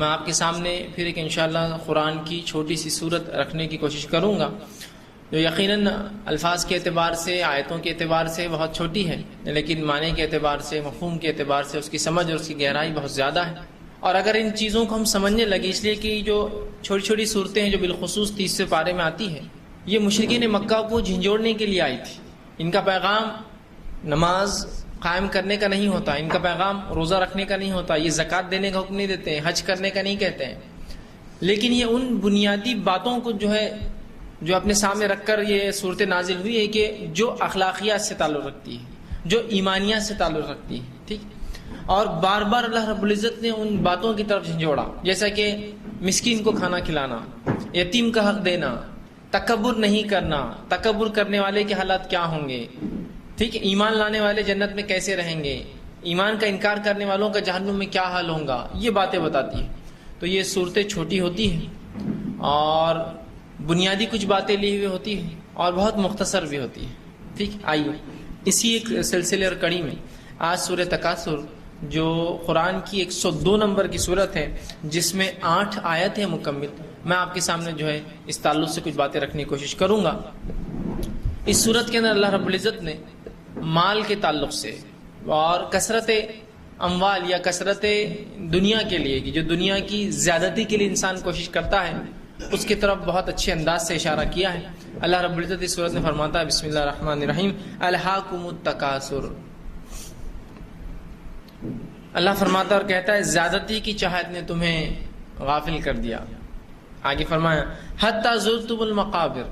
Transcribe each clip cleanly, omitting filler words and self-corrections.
میں آپ کے سامنے پھر ایک انشاءاللہ قرآن کی چھوٹی سی صورت رکھنے کی کوشش کروں گا جو یقیناً الفاظ کے اعتبار سے آیتوں کے اعتبار سے بہت چھوٹی ہے، لیکن معنی کے اعتبار سے مفہوم کے اعتبار سے اس کی سمجھ اور اس کی گہرائی بہت زیادہ ہے۔ اور اگر ان چیزوں کو ہم سمجھنے لگے، اس لیے کہ جو چھوٹی چھوٹی صورتیں ہیں جو بالخصوص 30 پارے میں آتی ہیں، یہ مشرکین مکہ کو جھنجھوڑنے کے لیے آئی تھی۔ ان کا پیغام نماز قائم کرنے کا نہیں ہوتا، ان کا پیغام روزہ رکھنے کا نہیں ہوتا، یہ زکوٰۃ دینے کا حکم نہیں دیتے ہیں، حج کرنے کا نہیں کہتے ہیں، لیکن یہ ان بنیادی باتوں کو جو اپنے سامنے رکھ کر یہ صورت نازل ہوئی ہے کہ جو اخلاقیات سے تعلق رکھتی ہے، جو ایمانیات سے تعلق رکھتی ہے، ٹھیک۔ اور بار بار اللہ رب العزت نے ان باتوں کی طرف جھنجھوڑا، جیسا کہ مسکین کو کھانا کھلانا، یتیم کا حق دینا، تکبر نہیں کرنا، تکبر کرنے والے کے حالات کیا ہوں گے، ٹھیک ہے، ایمان لانے والے جنت میں کیسے رہیں گے، ایمان کا انکار کرنے والوں کا جہنم میں کیا حال ہوگا، یہ باتیں بتاتی ہیں۔ تو یہ صورتیں چھوٹی ہوتی ہیں اور بنیادی کچھ باتیں لی ہوئی ہوتی ہیں اور بہت مختصر بھی ہوتی ہے، ٹھیک۔ آئیے اسی ایک سلسلے اور کڑی میں آج سورہ تکاثر جو قرآن کی 102 نمبر کی صورت ہے، جس میں 8 آیت ہے مکمل، میں آپ کے سامنے اس تعلق سے کچھ باتیں رکھنے کی کوشش کروں گا۔ اس صورت کے اندر اللہ رب العزت نے مال کے تعلق سے اور کثرت اموال یا کثرت دنیا کے لیے کہ جو دنیا کی زیادتی کے لیے انسان کوشش کرتا ہے، اس کی طرف بہت اچھے انداز سے اشارہ کیا ہے۔ اللہ رب العزت اس صورت میں فرماتا ہے، بسم اللہ الرحمن الرحیم، الہاکم التکاثر۔ اللہ فرماتا اور کہتا ہے زیادتی کی چاہت نے تمہیں غافل کر دیا۔ آگے فرمایا حتی زرتم المقابر،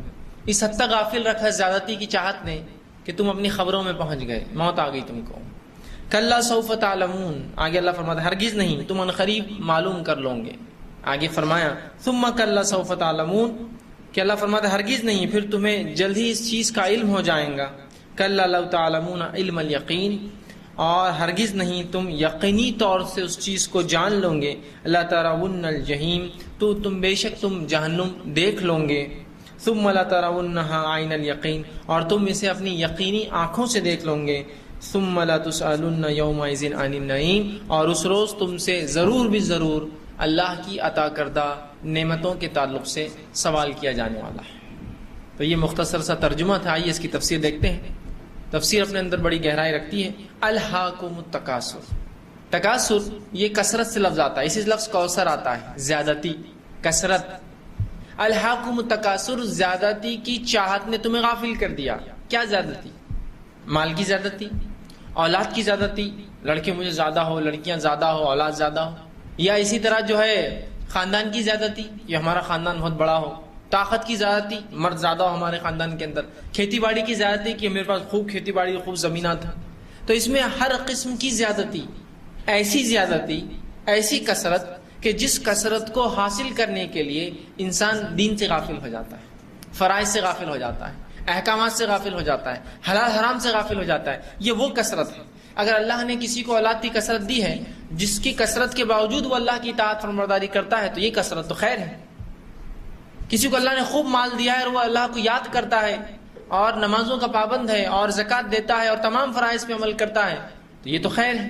اس حد تک غافل رکھا زیادتی کی چاہت نے کہ تم اپنی خبروں میں پہنچ گئے، موت آ گئی تم کو۔ کلا سوف تعلمون، آگے اللہ فرماتا ہے ہرگز نہیں، تم عنقریب معلوم کر لو گے۔ آگے فرمایا ثم کلا سوف تعلمون، کہ اللہ فرماتا ہے ہرگز نہیں، پھر تمہیں جلد ہی اس چیز کا علم ہو جائے گا۔ کلا لو تعلمون علم الیقین، اور ہرگز نہیں تم یقینی طور سے اس چیز کو جان لو گے۔ لترون الجحیم، تو تم بے شک تم جہنم دیکھ لو گے۔ ثم لترونها عین الیقین، اور تم اسے اپنی یقینی آنکھوں سے دیکھ لو گے۔ ثم لتسألن یومئذ عن النعیم، اور اس روز تم سے ضرور بھی ضرور اللہ کی عطا کردہ نعمتوں کے تعلق سے سوال کیا جانے والا ہے۔ تو یہ مختصر سا ترجمہ تھا، آئیے اس کی تفسیر دیکھتے ہیں۔ تفسیر اپنے اندر بڑی گہرائی رکھتی ہے۔ الہاکم التکاثر، تکاثر یہ کثرت سے لفظ آتا ہے، اسی لفظ کوثر آتا ہے، زیادتی، کثرت۔ الہاکم التکاثر، زیادتی کی چاہت نے تمہیں غافل کر دیا۔ کیا زیادتی؟ مال کی زیادتی، اولاد کی زیادتی، لڑکے مجھے زیادہ ہو، لڑکیاں زیادہ ہو، اولاد زیادہ ہو، یا اسی طرح خاندان کی زیادتی، یہ ہمارا خاندان بہت بڑا ہو، طاقت کی زیادتی، مرد زیادہ ہو ہمارے خاندان کے اندر، کھیتی باڑی کی زیادتی کہ میرے پاس خوب کھیتی باڑی خوب زمینات ہیں۔ تو اس میں ہر قسم کی زیادتی، ایسی کثرت کہ جس کثرت کو حاصل کرنے کے لیے انسان دین سے غافل ہو جاتا ہے، فرائض سے غافل ہو جاتا ہے، احکامات سے غافل ہو جاتا ہے، حلال حرام سے غافل ہو جاتا ہے، یہ وہ کثرت ہے۔ اگر اللہ نے کسی کو اولاد کی کثرت دی ہے، جس کی کثرت کے باوجود وہ اللہ کی اطاعت فرمانبرداری کرتا ہے، تو یہ کثرت تو خیر ہے۔ کسی کو اللہ نے خوب مال دیا ہے اور وہ اللہ کو یاد کرتا ہے اور نمازوں کا پابند ہے اور زکوٰۃ دیتا ہے اور تمام فرائض پہ عمل کرتا ہے، تو یہ تو خیر ہے۔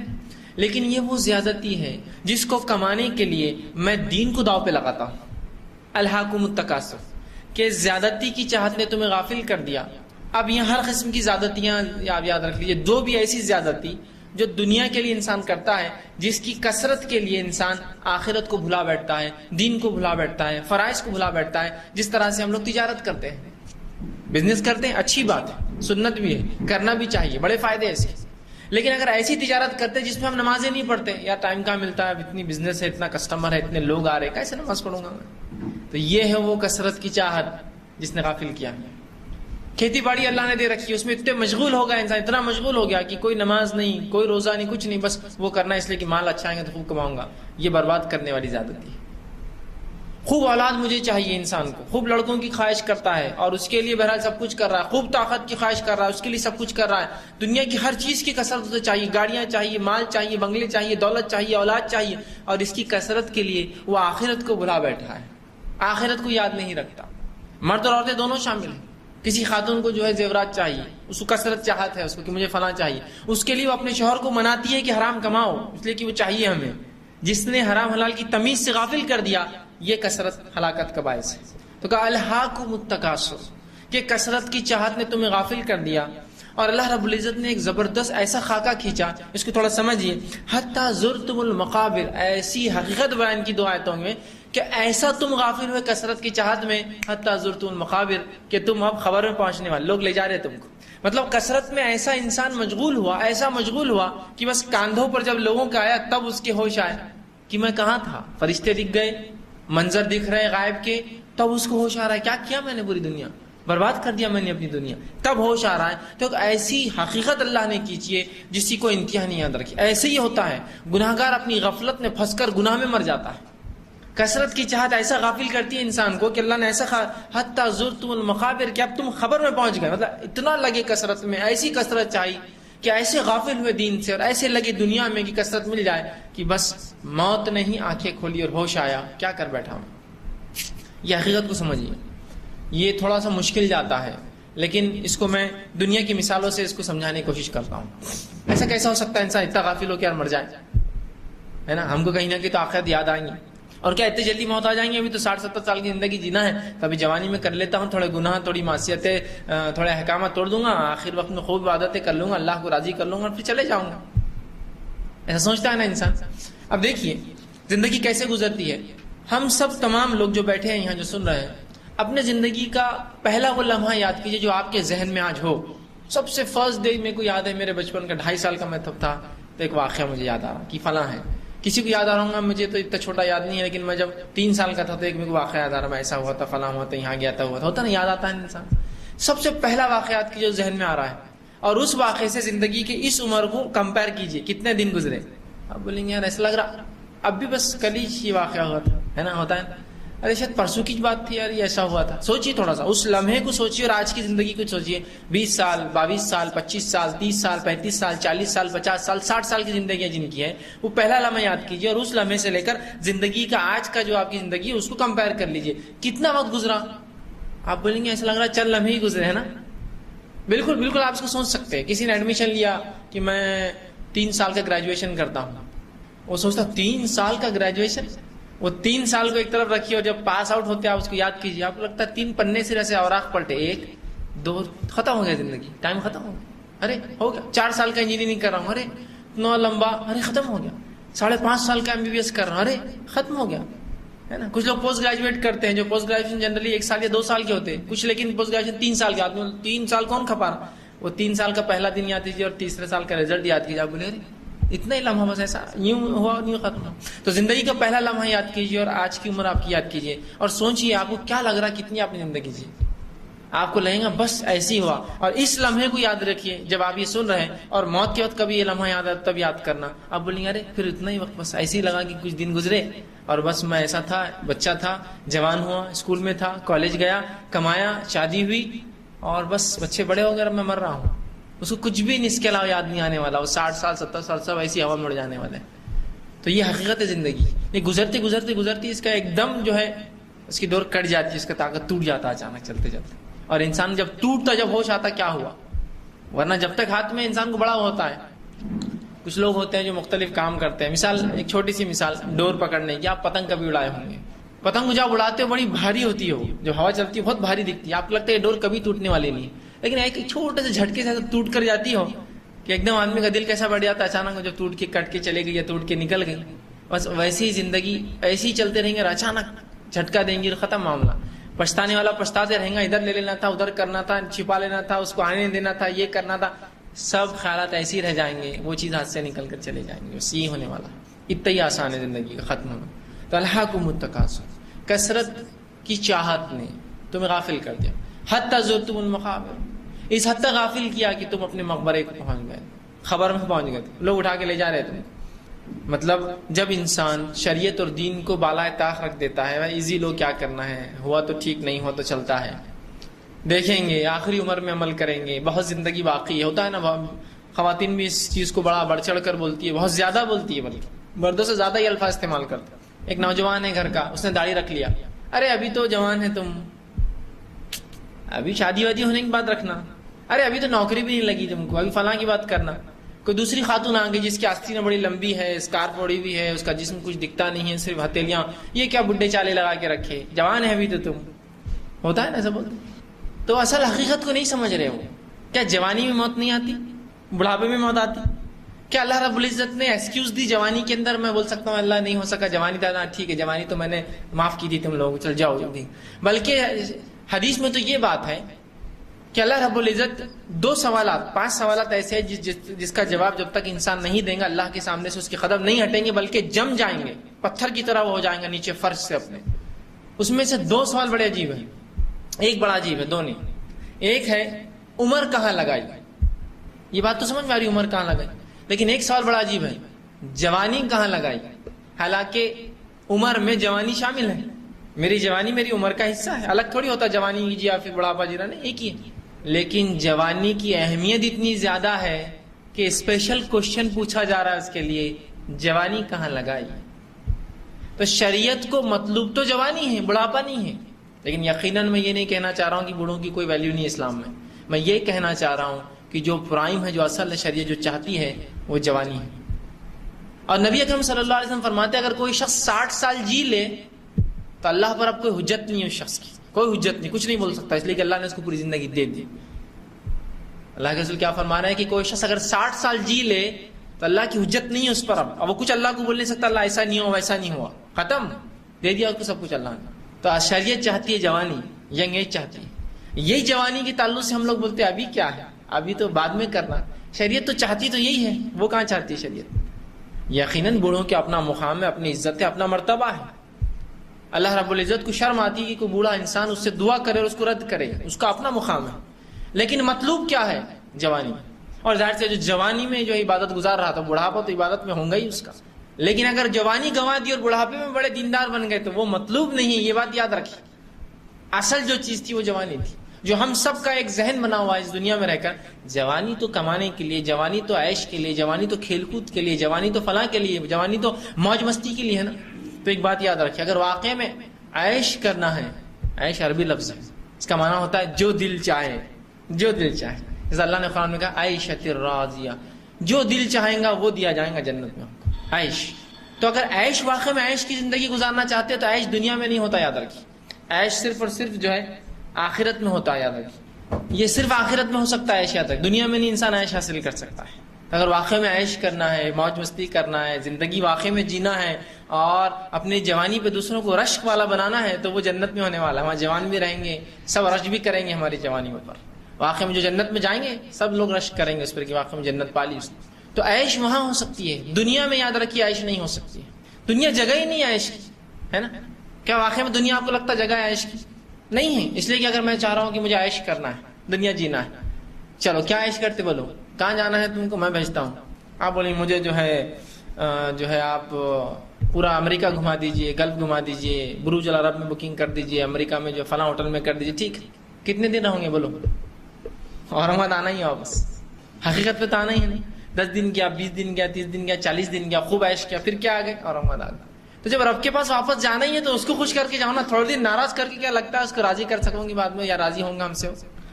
لیکن یہ وہ زیادتی ہے جس کو کمانے کے لیے میں دین کو داؤ پہ لگاتا ہوں۔ الہاکم التکاثر، کہ زیادتی کی چاہت نے تمہیں غافل کر دیا۔ اب یہاں ہر قسم کی زیادتیاں آپ یاد رکھ لیجیے، دو بھی ایسی زیادتی جو دنیا کے لیے انسان کرتا ہے، جس کی کثرت کے لیے انسان آخرت کو بھلا بیٹھتا ہے، دین کو بھلا بیٹھتا ہے، فرائض کو بھلا بیٹھتا ہے۔ جس طرح سے ہم لوگ تجارت کرتے ہیں، بزنس کرتے ہیں، اچھی بات ہے، سنت بھی ہے، کرنا بھی چاہیے، بڑے فائدے ایسے۔ لیکن اگر ایسی تجارت کرتے جس میں ہم نمازیں نہیں پڑھتے، یا ٹائم کہاں ملتا ہے، اب اتنی بزنس ہے، اتنا کسٹمر ہے، اتنے لوگ آ رہے، کیسے نماز پڑھوں گا میں؟ تو یہ ہے وہ کثرت کی چاہت جس نے غافل کیا۔ کھیتی باڑی اللہ نے دے رکھی ہے، اس میں اتنے مشغول ہو گیا انسان، اتنا مشغول ہو گیا کہ کوئی نماز نہیں، کوئی روزہ نہیں، کچھ نہیں، بس وہ کرنا ہے اس لیے کہ مال اچھا آئیں گے تو خوب کماؤں گا۔ یہ برباد کرنے والی زیادتی ہے۔ خوب اولاد مجھے چاہیے انسان کو، خوب لڑکوں کی خواہش کرتا ہے اور اس کے لیے بہرحال سب کچھ کر رہا ہے، خوب طاقت کی خواہش کر رہا ہے، اس کے لیے سب کچھ کر رہا ہے، دنیا کی ہر چیز کی کثرت اسے چاہیے، گاڑیاں چاہیے، مال چاہیے، بنگلے چاہیے، دولت چاہیے، اولاد چاہیے، اور اس کی کثرت کے لیے وہ آخرت کو بھلا بیٹھا ہے، آخرت کو یاد نہیں رکھتا۔ مرد اور عورتیں دونوں شامل ہیں۔ کسی خاتون کو زیورات چاہیے، اس کو کثرت چاہت ہے اس کو کہ مجھے فلاں چاہیے، اس کے لیے وہ اپنے شوہر کو مناتی ہے کہ حرام کماؤ، اس لیے کہ وہ چاہیے ہمیں، جس نے حرام حلال کی تمیز سے غافل کر دیا یہ کثرت ہلاکت کا باعث ہے. تو کہا الہاکم التکاثر کہ کثرت کی چاہت نے تمہیں غافل کر دیا. اور اللہ رب العزت نے ایک زبردست ایسا خاکہ کھینچا, اس کو تھوڑا سمجھیے. حتی زرتم المقابر, ایسی حقیقت بیان کی 2 آیتوں میں کہ ایسا تم غافل ہوئے کثرت کی چاہت میں, حتی زرتم المقابر کہ تم اب خبر میں پہنچنے والے, لوگ لے جا رہے تم کو. مطلب کثرت میں ایسا انسان مشغول ہوا, ایسا مشغول ہوا کہ بس کاندھوں پر جب لوگوں کا آیا تب اس کے ہوش آئے کہ میں کہاں تھا. فرشتے دکھ گئے, منظر دکھ رہے غائب کے, تب اس کو ہوش آ رہا ہے کیا کیا میں نے پوری دنیا برباد کر دیا میں نے اپنی دنیا, تب ہوش آ رہا ہے. تو ایسی حقیقت اللہ نے کیجیے جس کی کوئی انتہا نہیں یاد رکھی. ایسے ہی ہوتا ہے, گناہگار اپنی غفلت میں پھنس کر گناہ میں مر جاتا ہے. کثرت کی چاہت ایسا غافل کرتی ہے انسان کو کہ اللہ نے ایسا حتی زرتم المقابر کہ اب تم خبر میں پہنچ گئے. مطلب اتنا لگے کثرت میں, ایسی کثرت چاہیے کہ ایسے غافل ہوئے دین سے اور ایسے لگے دنیا میں کہ کثرت مل جائے کہ بس موت نے ہی آنکھیں کھولی اور ہوش آیا کیا کر بیٹھا ہوں. یہ حقیقت کو سمجھیے. یہ تھوڑا سا مشکل جاتا ہے لیکن اس کو میں دنیا کی مثالوں سے اس کو سمجھانے کی کوشش کرتا ہوں. ایسا کیسا ہو سکتا ہے انسان اتنا غافل ہو کے اور مر جائے, ہے نا. ہم کو کہیں نہ کہیں تو آخرت یاد آئیں گی, اور کیا اتنی جلدی موت آ جائیں گے؟ ابھی تو 60-70 سال کی زندگی جینا ہے, تو ابھی جوانی میں کر لیتا ہوں, تھوڑے گناہ تھوڑی معصیتیں تھوڑے احکامات توڑ دوں گا, آخر وقت میں خوب عبادتیں کر لوں گا, اللہ کو راضی کر لوں گا اور پھر چلے جاؤں گا. ایسا سوچتا ہے نا انسان. اب دیکھیے زندگی کیسے گزرتی ہے. ہم سب تمام لوگ جو بیٹھے ہیں یہاں جو سن رہے ہیں, اپنے زندگی کا پہلا وہ لمحہ یاد کیجئے جو آپ کے ذہن میں آج ہو. سب سے فرسٹ ڈے میرے کو یاد ہے, میرے بچپن کا 2.5 سال کا میں تب تھا, تو ایک واقعہ مجھے یاد آ رہا کہ فلاں ہے. کسی کو یاد آ رہا ہوں گا, مجھے تو اتنا چھوٹا یاد نہیں ہے, لیکن میں جب 3 سال کا تھا تو ایک میرے کو واقعہ یاد آ رہا, میں ایسا ہوا تھا, فلاں ہوا تھا, یہاں گیا تھا, ہوا تھا. ہوتا نا, یاد آتا ہے انسان. سب سے پہلا واقعات کی جو ذہن میں آ رہا ہے, اور اس واقعے سے زندگی کی اس عمر کو کمپیئر کیجئے, کتنے دن گزرے. اب بولیں گے یار ایسا لگ رہا اب بھی بس کل ہی یہ واقعہ ہوا تھا, ہے نا. ہوتا ہے ارے شاید پرسوں کی بات تھی یار, یہ ایسا ہوا تھا. سوچیے تھوڑا سا اس لمحے کو سوچیے اور آج کی زندگی کو سوچیے. 20 سال 22 سال 25 سال 30 سال 35 سال 40 سال 50 سال 60 سال کی زندگیاں جن کی ہے, وہ پہلا لمحہ یاد کیجیے, اور اس لمحے سے لے کر زندگی کا آج کا جو آپ کی زندگی ہے اس کو کمپیئر کر لیجیے, کتنا وقت گزرا. آپ بولیں گے ایسا لگ رہا ہے 4 لمحے ہی گزرے, ہے نا. بالکل بالکل آپ اس کو سوچ سکتے ہیں. کسی نے ایڈمیشن لیا کہ میں 3 سال کا گریجویشن کرتا ہوں, وہ سوچتا 3 سال کا گریجویشن, وہ 3 سال کو ایک طرف رکھیے اور جب پاس آؤٹ ہوتے ہیں آپ اس کو یاد کیجیے, آپ کو لگتا ہے 3 پنے سے ایسے اوراق پلٹے, 1 2 ختم ہو گیا زندگی, ٹائم ختم ہو گیا. ارے ہو گیا 4 سال کا انجینئرنگ کر رہا ہوں, ارے اتنا لمبا, ارے ختم ہو گیا. 5.5 سال کا MBBS کر رہا ہوں, ارے ختم ہو گیا, ہے نا. کچھ لوگ پوسٹ گریجویٹ کرتے ہیں, جو پوسٹ گریجویشن جنرلی 1 سال یا 2 سال کے ہوتے ہیں, کچھ لیکن پوسٹ گریجویشن 3 سال کے آتے ہیں. 3 سال کون کھپا رہا, وہ 3 سال کا پہلا دن یاد کیجیے اور تیسرے سال کا رزلٹ یاد کیجیے. آپ بولے ارے اتنا ہی لمحہ بس ایسا یوں ہوا یوں ختم ہوا. تو زندگی کا پہلا لمحہ یاد کیجیے اور آج کی عمر آپ کی یاد کیجیے, اور سوچیے آپ کو کیا لگ رہا, کتنی آپ نے زندگی جی. آپ کو لگے گا بس ایسی ہوا. اور اس لمحے کو یاد رکھیے جب آپ یہ سن رہے ہیں, اور موت کے وقت کبھی یہ لمحہ یاد آتا تب یاد کرنا. آپ بولیں گے ارے پھر اتنا ہی وقت بس ایسے ہی لگا کہ کچھ دن گزرے اور بس میں ایسا تھا, بچہ تھا, جوان ہوا, اسکول میں تھا, کالج گیا, کمایا, شادی ہوئی, اور بس بچے بڑے ہو گئے, میں مر رہا ہوں. اس کو کچھ بھی اس کے علاوہ یاد نہیں آنے والا. وہ 60 سال 70 سال سب ایسی ہوا مڑ جانے والے. تو یہ حقیقت ہے زندگی. یہ گزرتے گزرتے گزرتی اس کا ایک دم جو ہے اس کی ڈور کٹ جاتی ہے, اس کا طاقت ٹوٹ جاتا ہے اچانک چلتے چلتے. اور انسان جب ٹوٹتا, جب ہوش آتا کیا ہوا, ورنہ جب تک ہاتھ میں انسان کو بڑا ہوتا ہے. کچھ لوگ ہوتے ہیں جو مختلف کام کرتے ہیں. مثال, ایک چھوٹی سی مثال ڈور پکڑنے کی. آپ پتنگ کبھی اڑائے ہوں گے, پتنگ جب اڑاتے ہو بڑی بھاری ہوتی ہے, وہ جو ہوا چلتی ہے بہت بھاری دکھتی ہے, آپ کو لگتا ہے یہ ڈور کبھی ٹوٹنے والی نہیں, لیکن ایک چھوٹے سے جھٹکے سے ٹوٹ کر جاتی ہو کہ ایک دم آدمی کا دل کیسا بڑھ جاتا ہے اچانک, جب ٹوٹ کے کٹ کے چلے گئی یا ٹوٹ کے نکل گئی. بس ویسی ہی زندگی ایسی ہی چلتے رہیں گے اور اچانک جھٹکا دیں گے اور ختم معاملہ. پچھتانے والا پچھتاتے رہیں گا, ادھر لے لینا تھا, ادھر کرنا تھا, چھپا لینا تھا, اس کو آنے دینا تھا, یہ کرنا تھا. سب خیالات ایسے ہی رہ جائیں گے, وہ چیز ہاتھ سے نکل کر چلے جائیں گے. بس یہ ہونے والا, اتنا ہی آسان ہے زندگی کا ختم ہونا. تو الہاکم التکاثر, کثرت کی چاہت نے تمہیں غافل کر دیا. حتی زرتم المقابر, اس حد تک غافل کیا کہ تم اپنے مقبرے کو پہنچ گئے, خبر میں پہنچ گئے, لوگ اٹھا کے لے جا رہے تھے. مطلب جب انسان شریعت اور دین کو بالائے طاق رکھ دیتا ہے, ایزی لو کیا کرنا ہے, ہوا تو ٹھیک, نہیں ہوا تو چلتا ہے, دیکھیں گے آخری عمر میں عمل کریں گے, بہت زندگی باقی ہے. ہوتا ہے نا, خواتین بھی اس چیز کو بڑا بڑھ چڑھ کر بولتی ہے, بہت زیادہ بولتی ہے, بلکہ مردوں سے زیادہ یہ الفاظ استعمال کرتے. ایک نوجوان ہے گھر کا, اس نے داڑھی رکھ لیا, ارے ابھی تو جوان ہے تم, ابھی شادی وادی ہونے کی بات رکھنا, ارے ابھی تو نوکری بھی نہیں لگی تم کو, ابھی فلاں کی بات کرنا. کوئی دوسری خاتون آ گئی جس کی آستینیں بڑی لمبی ہے، اسکارف اوڑی ہوئی ہے، اس کا جسم کچھ دکھتا نہیں ہے، صرف ہتھیلیاں، یہ کیا بڈھے چالے لگا کے رکھے، جوان ہے ابھی تو تم، ہوتا ہے نا ایسا بولتے. تو اصل حقیقت کو نہیں سمجھ رہے ہو. کیا جوانی میں موت نہیں آتی؟ بڑھاپے میں موت آتی؟ کیا اللہ رب العزت نے ایکسکیوز دی جوانی کے اندر؟ میں بول سکتا ہوں اللہ نہیں ہو سکا، جوانی تھا، ٹھیک ہے جوانی تو میں نے معاف کی تھی تم لوگ، چل جاؤ جلدی. بلکہ حدیث میں تو یہ بات ہے کہ اللہ رب العزت 5 سوالات ایسے ہیں جس کا جواب جب تک انسان نہیں دیں گا اللہ کے سامنے سے اس کے قدم نہیں ہٹیں گے، بلکہ جم جائیں گے، پتھر کی طرح وہ ہو جائیں گے نیچے فرش سے اپنے. اس میں سے 2 سوال بڑے عجیب ہیں. ایک بڑا عجیب ہے، 2 نہیں. ایک ہے عمر کہاں لگائی. یہ بات تو سمجھ میں آ رہی عمر کہاں لگائی، لیکن ایک سوال بڑا عجیب ہے، جوانی کہاں لگائی. حالانکہ عمر میں جوانی شامل ہے. میری جوانی میری عمر کا حصہ ہے، الگ تھوڑی ہوتا جوانی جی یا پھر بڑھاپا جی نہیں، ایک ہی ہے. لیکن جوانی کی اہمیت اتنی زیادہ ہے کہ اسپیشل کوشچن پوچھا جا رہا ہے اس کے لیے، جوانی کہاں لگائی. تو شریعت کو مطلوب تو جوانی ہے، بڑھاپا نہیں ہے. لیکن یقیناً میں یہ نہیں کہنا چاہ رہا ہوں کہ بوڑھوں کی کوئی ویلیو نہیں اسلام میں. میں یہ کہنا چاہ رہا ہوں کہ جو پرائم ہے، جو اصل شریعت جو چاہتی ہے وہ جوانی ہے. اور نبی اکرم صلی اللہ علیہ وسلم فرماتے ہیں اگر کوئی شخص 60 سال جی لے تو اللہ پر اب کوئی حجت نہیں ہے، اس شخص کی کوئی حجت نہیں، کچھ نہیں بول سکتا، اس لیے کہ اللہ نے اس کو پوری زندگی دے دی. اللہ کے رسول کیا فرما رہے ہیں کہ کوئی شخص اگر 60 سال جی لے تو اللہ کی حجت نہیں ہے اس پر، اب وہ کچھ اللہ کو بول نہیں سکتا اللہ ایسا نہیں ہوا ویسا نہیں ہوا، ختم، دے دیا اس کو سب کچھ اللہ نے. تو شریعت چاہتی ہے جوانی، ینگ ایج چاہتی ہے. یہی جوانی کے تعلق سے ہم لوگ بولتے ہیں ابھی کیا ہے، ابھی تو بعد میں کرنا. شریعت تو چاہتی تو یہی ہے، وہ کہاں چاہتی ہے شریعت. یقیناً بوڑھوں کے اپنا مقام ہے، اپنی عزت ہے، اپنا مرتبہ ہے. اللہ رب العزت کو شرم آتی ہے کہ کوئی بوڑھا انسان اس سے دعا کرے اور اس کو رد کرے، اس کا اپنا مقام ہے. لیکن مطلوب کیا ہے؟ جوانی. اور ظاہر سے جو جوانی میں جو عبادت گزار رہا تھا، بڑھاپا تو عبادت میں ہوں گا ہی اس کا. لیکن اگر جوانی گنوا دی اور بڑھاپے میں بڑے دیندار بن گئے تو وہ مطلوب نہیں ہے. یہ بات یاد رکھیے، اصل جو چیز تھی وہ جوانی تھی. جو ہم سب کا ایک ذہن بنا ہوا ہے اس دنیا میں رہ کر، جوانی تو کمانے کے لیے، جوانی تو عیش کے لیے، جوانی تو کھیل کود کے لیے، جوانی تو فلاں کے لیے، جوانی تو موج مستی کے لیے ہے نا. تو ایک بات یاد رکھیے، اگر واقع میں عیش کرنا ہے، عیش عربی لفظ ہے، اس کا معنی ہوتا ہے جو دل چاہے، جو دل چاہے. جیسے اللہ نے قرآن میں کہا عیشۃ الراضیہ، جو دل چاہیں گا وہ دیا جائے گا جنت میں ہم کو، عیش. تو اگر عیش واقع میں عیش کی زندگی گزارنا چاہتے ہیں تو عیش دنیا میں نہیں ہوتا، یاد رکھیے. عیش صرف اور صرف جو ہے آخرت میں ہوتا ہے، یاد رکھیے. یہ صرف آخرت میں ہو سکتا ہے عیش، یاد رکھیے. دنیا میں نہیں انسان عیش حاصل کر سکتا ہے. اگر واقع میں عیش کرنا ہے، موج مستی کرنا ہے، زندگی واقع میں جینا ہے اور اپنی جوانی پہ دوسروں کو رشک والا بنانا ہے تو وہ جنت میں ہونے والا ہے. وہاں جوان بھی رہیں گے، سب رشک بھی کریں گے ہماری جوانی پر. واقع میں جو جنت میں جائیں گے سب لوگ رشک کریں گے اس پر کہ واقع میں جنت پالی اس نے. تو عیش وہاں ہو سکتی ہے، دنیا میں یاد رکھیے عیش نہیں ہو سکتی ہے. دنیا جگہ ہی نہیں ہے عیش کی، ہے نا. کیا واقع میں دنیا آپ کو لگتا جگہ ہے عیش کی؟ نہیں ہے. اس لیے کہ اگر میں چاہ رہا ہوں کہ مجھے عیش کرنا ہے، دنیا جینا ہے، چلو کیا عیش کرتے بولو، کہاں جانا ہے تم کو، میں بھیجتا ہوں. آپ بولیں مجھے جو ہے آپ پورا امریکہ گھما دیجئے، گلف گھما دیجئے، بروج العرب میں بکنگ کر دیجئے، امریکہ میں جو فلاں ہوٹل میں کر دیجئے. ٹھیک ہے، کتنے دن رہوں گے بولو؟ اورنگاباد آنا ہی ہے واپس. حقیقت پہ تو آنا ہی نہیں. 10 دن گیا، 20 دن گیا، 30 دن گیا، 40 دن گیا، خوب عیش کیا، پھر کیا آ گئے اورنگاباد آ گئے. تو جب رب کے پاس واپس جانا ہی ہے تو اس کو خوش کر کے جاؤ نا. تھوڑے دن ناراض کر کے کیا لگتا ہے اس کو راضی کر سکوں گی بعد میں، یا راضی ہوں گا ہم سے.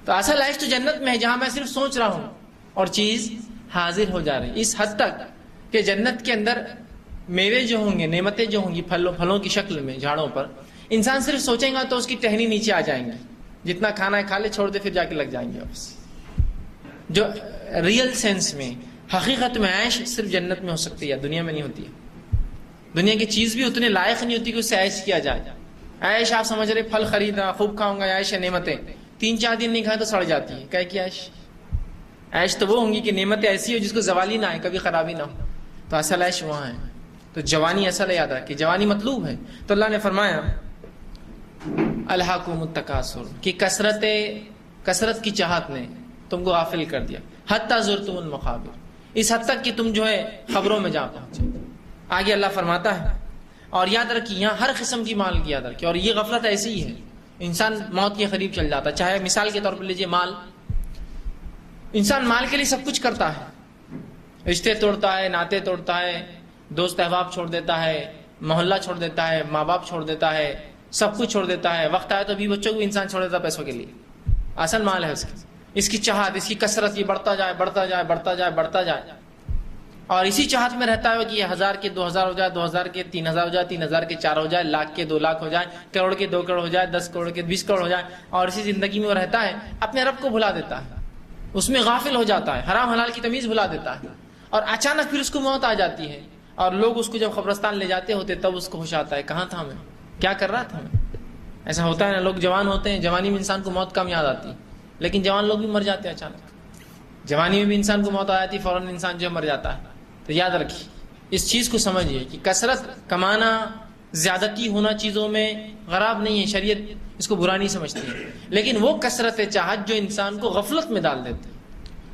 تو اصل عیش تو جنت میں ہے جہاں میں صرف سوچ رہا ہوں اور چیز حاضر ہو جا رہی. اس حد تک کہ جنت کے اندر میوے جو ہوں گے، نعمتیں جو ہوں گی پھلوں کی شکل میں جھاڑوں پر، انسان صرف سوچیں گا تو اس کی ٹہنی نیچے آ جائیں گی. جتنا کھانا ہے کھا لے، چھوڑ دے، پھر جا کے لگ جائیں گے واپس. جو ریئل سینس میں حقیقت میں عیش صرف جنت میں ہو سکتی ہے، دنیا میں نہیں ہوتی ہے. دنیا کی چیز بھی اتنے لائق نہیں ہوتی کہ اس سے عیش کیا جائے. عیش آپ سمجھ رہے پھل خریدنا، خوب کھاؤں گا، عیش ہے نعمتیں. 3-4 دن نہیں کھائے تو سڑ جاتی ہے. کیا کی عیش؟ عیش تو وہ ہوں گی کہ نعمتیں ایسی ہو جس کو زوالی نہ آئے، کبھی خرابی نہ ہو. تو اصل عیش وہاں ہے. تو جوانی اصل یاد رکھ کہ جوانی مطلوب ہے. تو اللہ نے فرمایا الہاکم التکاثر، کہ کثرت کی چاہت نے تم کو غافل کر دیا. حتی زرتم المقابر، اس حد تک کہ تم جو ہے خبروں میں جا پہنچے. آگے اللہ فرماتا ہے اور یاد رکھیے یہاں ہر قسم کی مال کی یاد رکھیے. اور یہ غفلت ایسی ہی ہے، انسان موت کے قریب چل جاتا ہے. چاہے مثال کے طور پر لیجیے مال، انسان مال کے لیے سب کچھ کرتا ہے، رشتے توڑتا ہے، ناطے توڑتا ہے، دوست احباب چھوڑ دیتا ہے، محلہ چھوڑ دیتا ہے، ماں باپ چھوڑ دیتا ہے، سب کچھ چھوڑ دیتا ہے. وقت آئے تو بھی بچوں کو انسان چھوڑ دیتا ہے پیسوں کے لیے. اصل مال ہے اس کی چاہت، اس کی کثرت، یہ بڑھتا جائے بڑھتا جائے بڑھتا جائے بڑھتا جائے. اور اسی چاہت میں رہتا ہے کہ یہ 1000 کے 2000 ہو جائے، 2000 کے 3000 ہو جائے، 3000 کے 4 ہو جائے، لاکھ کے 2 لاکھ ہو جائے، کروڑ کے 2 کروڑ ہو جائے، 10 کروڑ کے 20 کروڑ ہو جائے، اور اسی زندگی میں وہ رہتا ہے، اپنے رب کو بھلا دیتا ہے، اس میں غافل ہو جاتا ہے، حرام حلال کی تمیز بھلا دیتا ہے، اور اچانک پھر اس کو موت آ جاتی ہے، اور لوگ اس کو جب قبرستان لے جاتے ہوتے تب اس کو ہوش آتا ہے کہاں تھا میں، کیا کر رہا تھا میں۔ ایسا ہوتا ہے نا، لوگ جوان ہوتے ہیں، جوانی میں انسان کو موت کم یاد آتی ہے، لیکن جوان لوگ بھی مر جاتے ہیں اچانک، جوانی میں بھی انسان کو موت آ جاتی ہے، فوراً انسان جو مر جاتا ہے۔ تو یاد رکھیے، اس چیز کو سمجھیے کہ کثرت کمانا، زیادتی ہونا چیزوں میں خراب نہیں ہے، شریعت اس کو برا نہیں سمجھتی ہے، لیکن وہ کثرت چاہت جو انسان کو غفلت میں ڈال دیتے،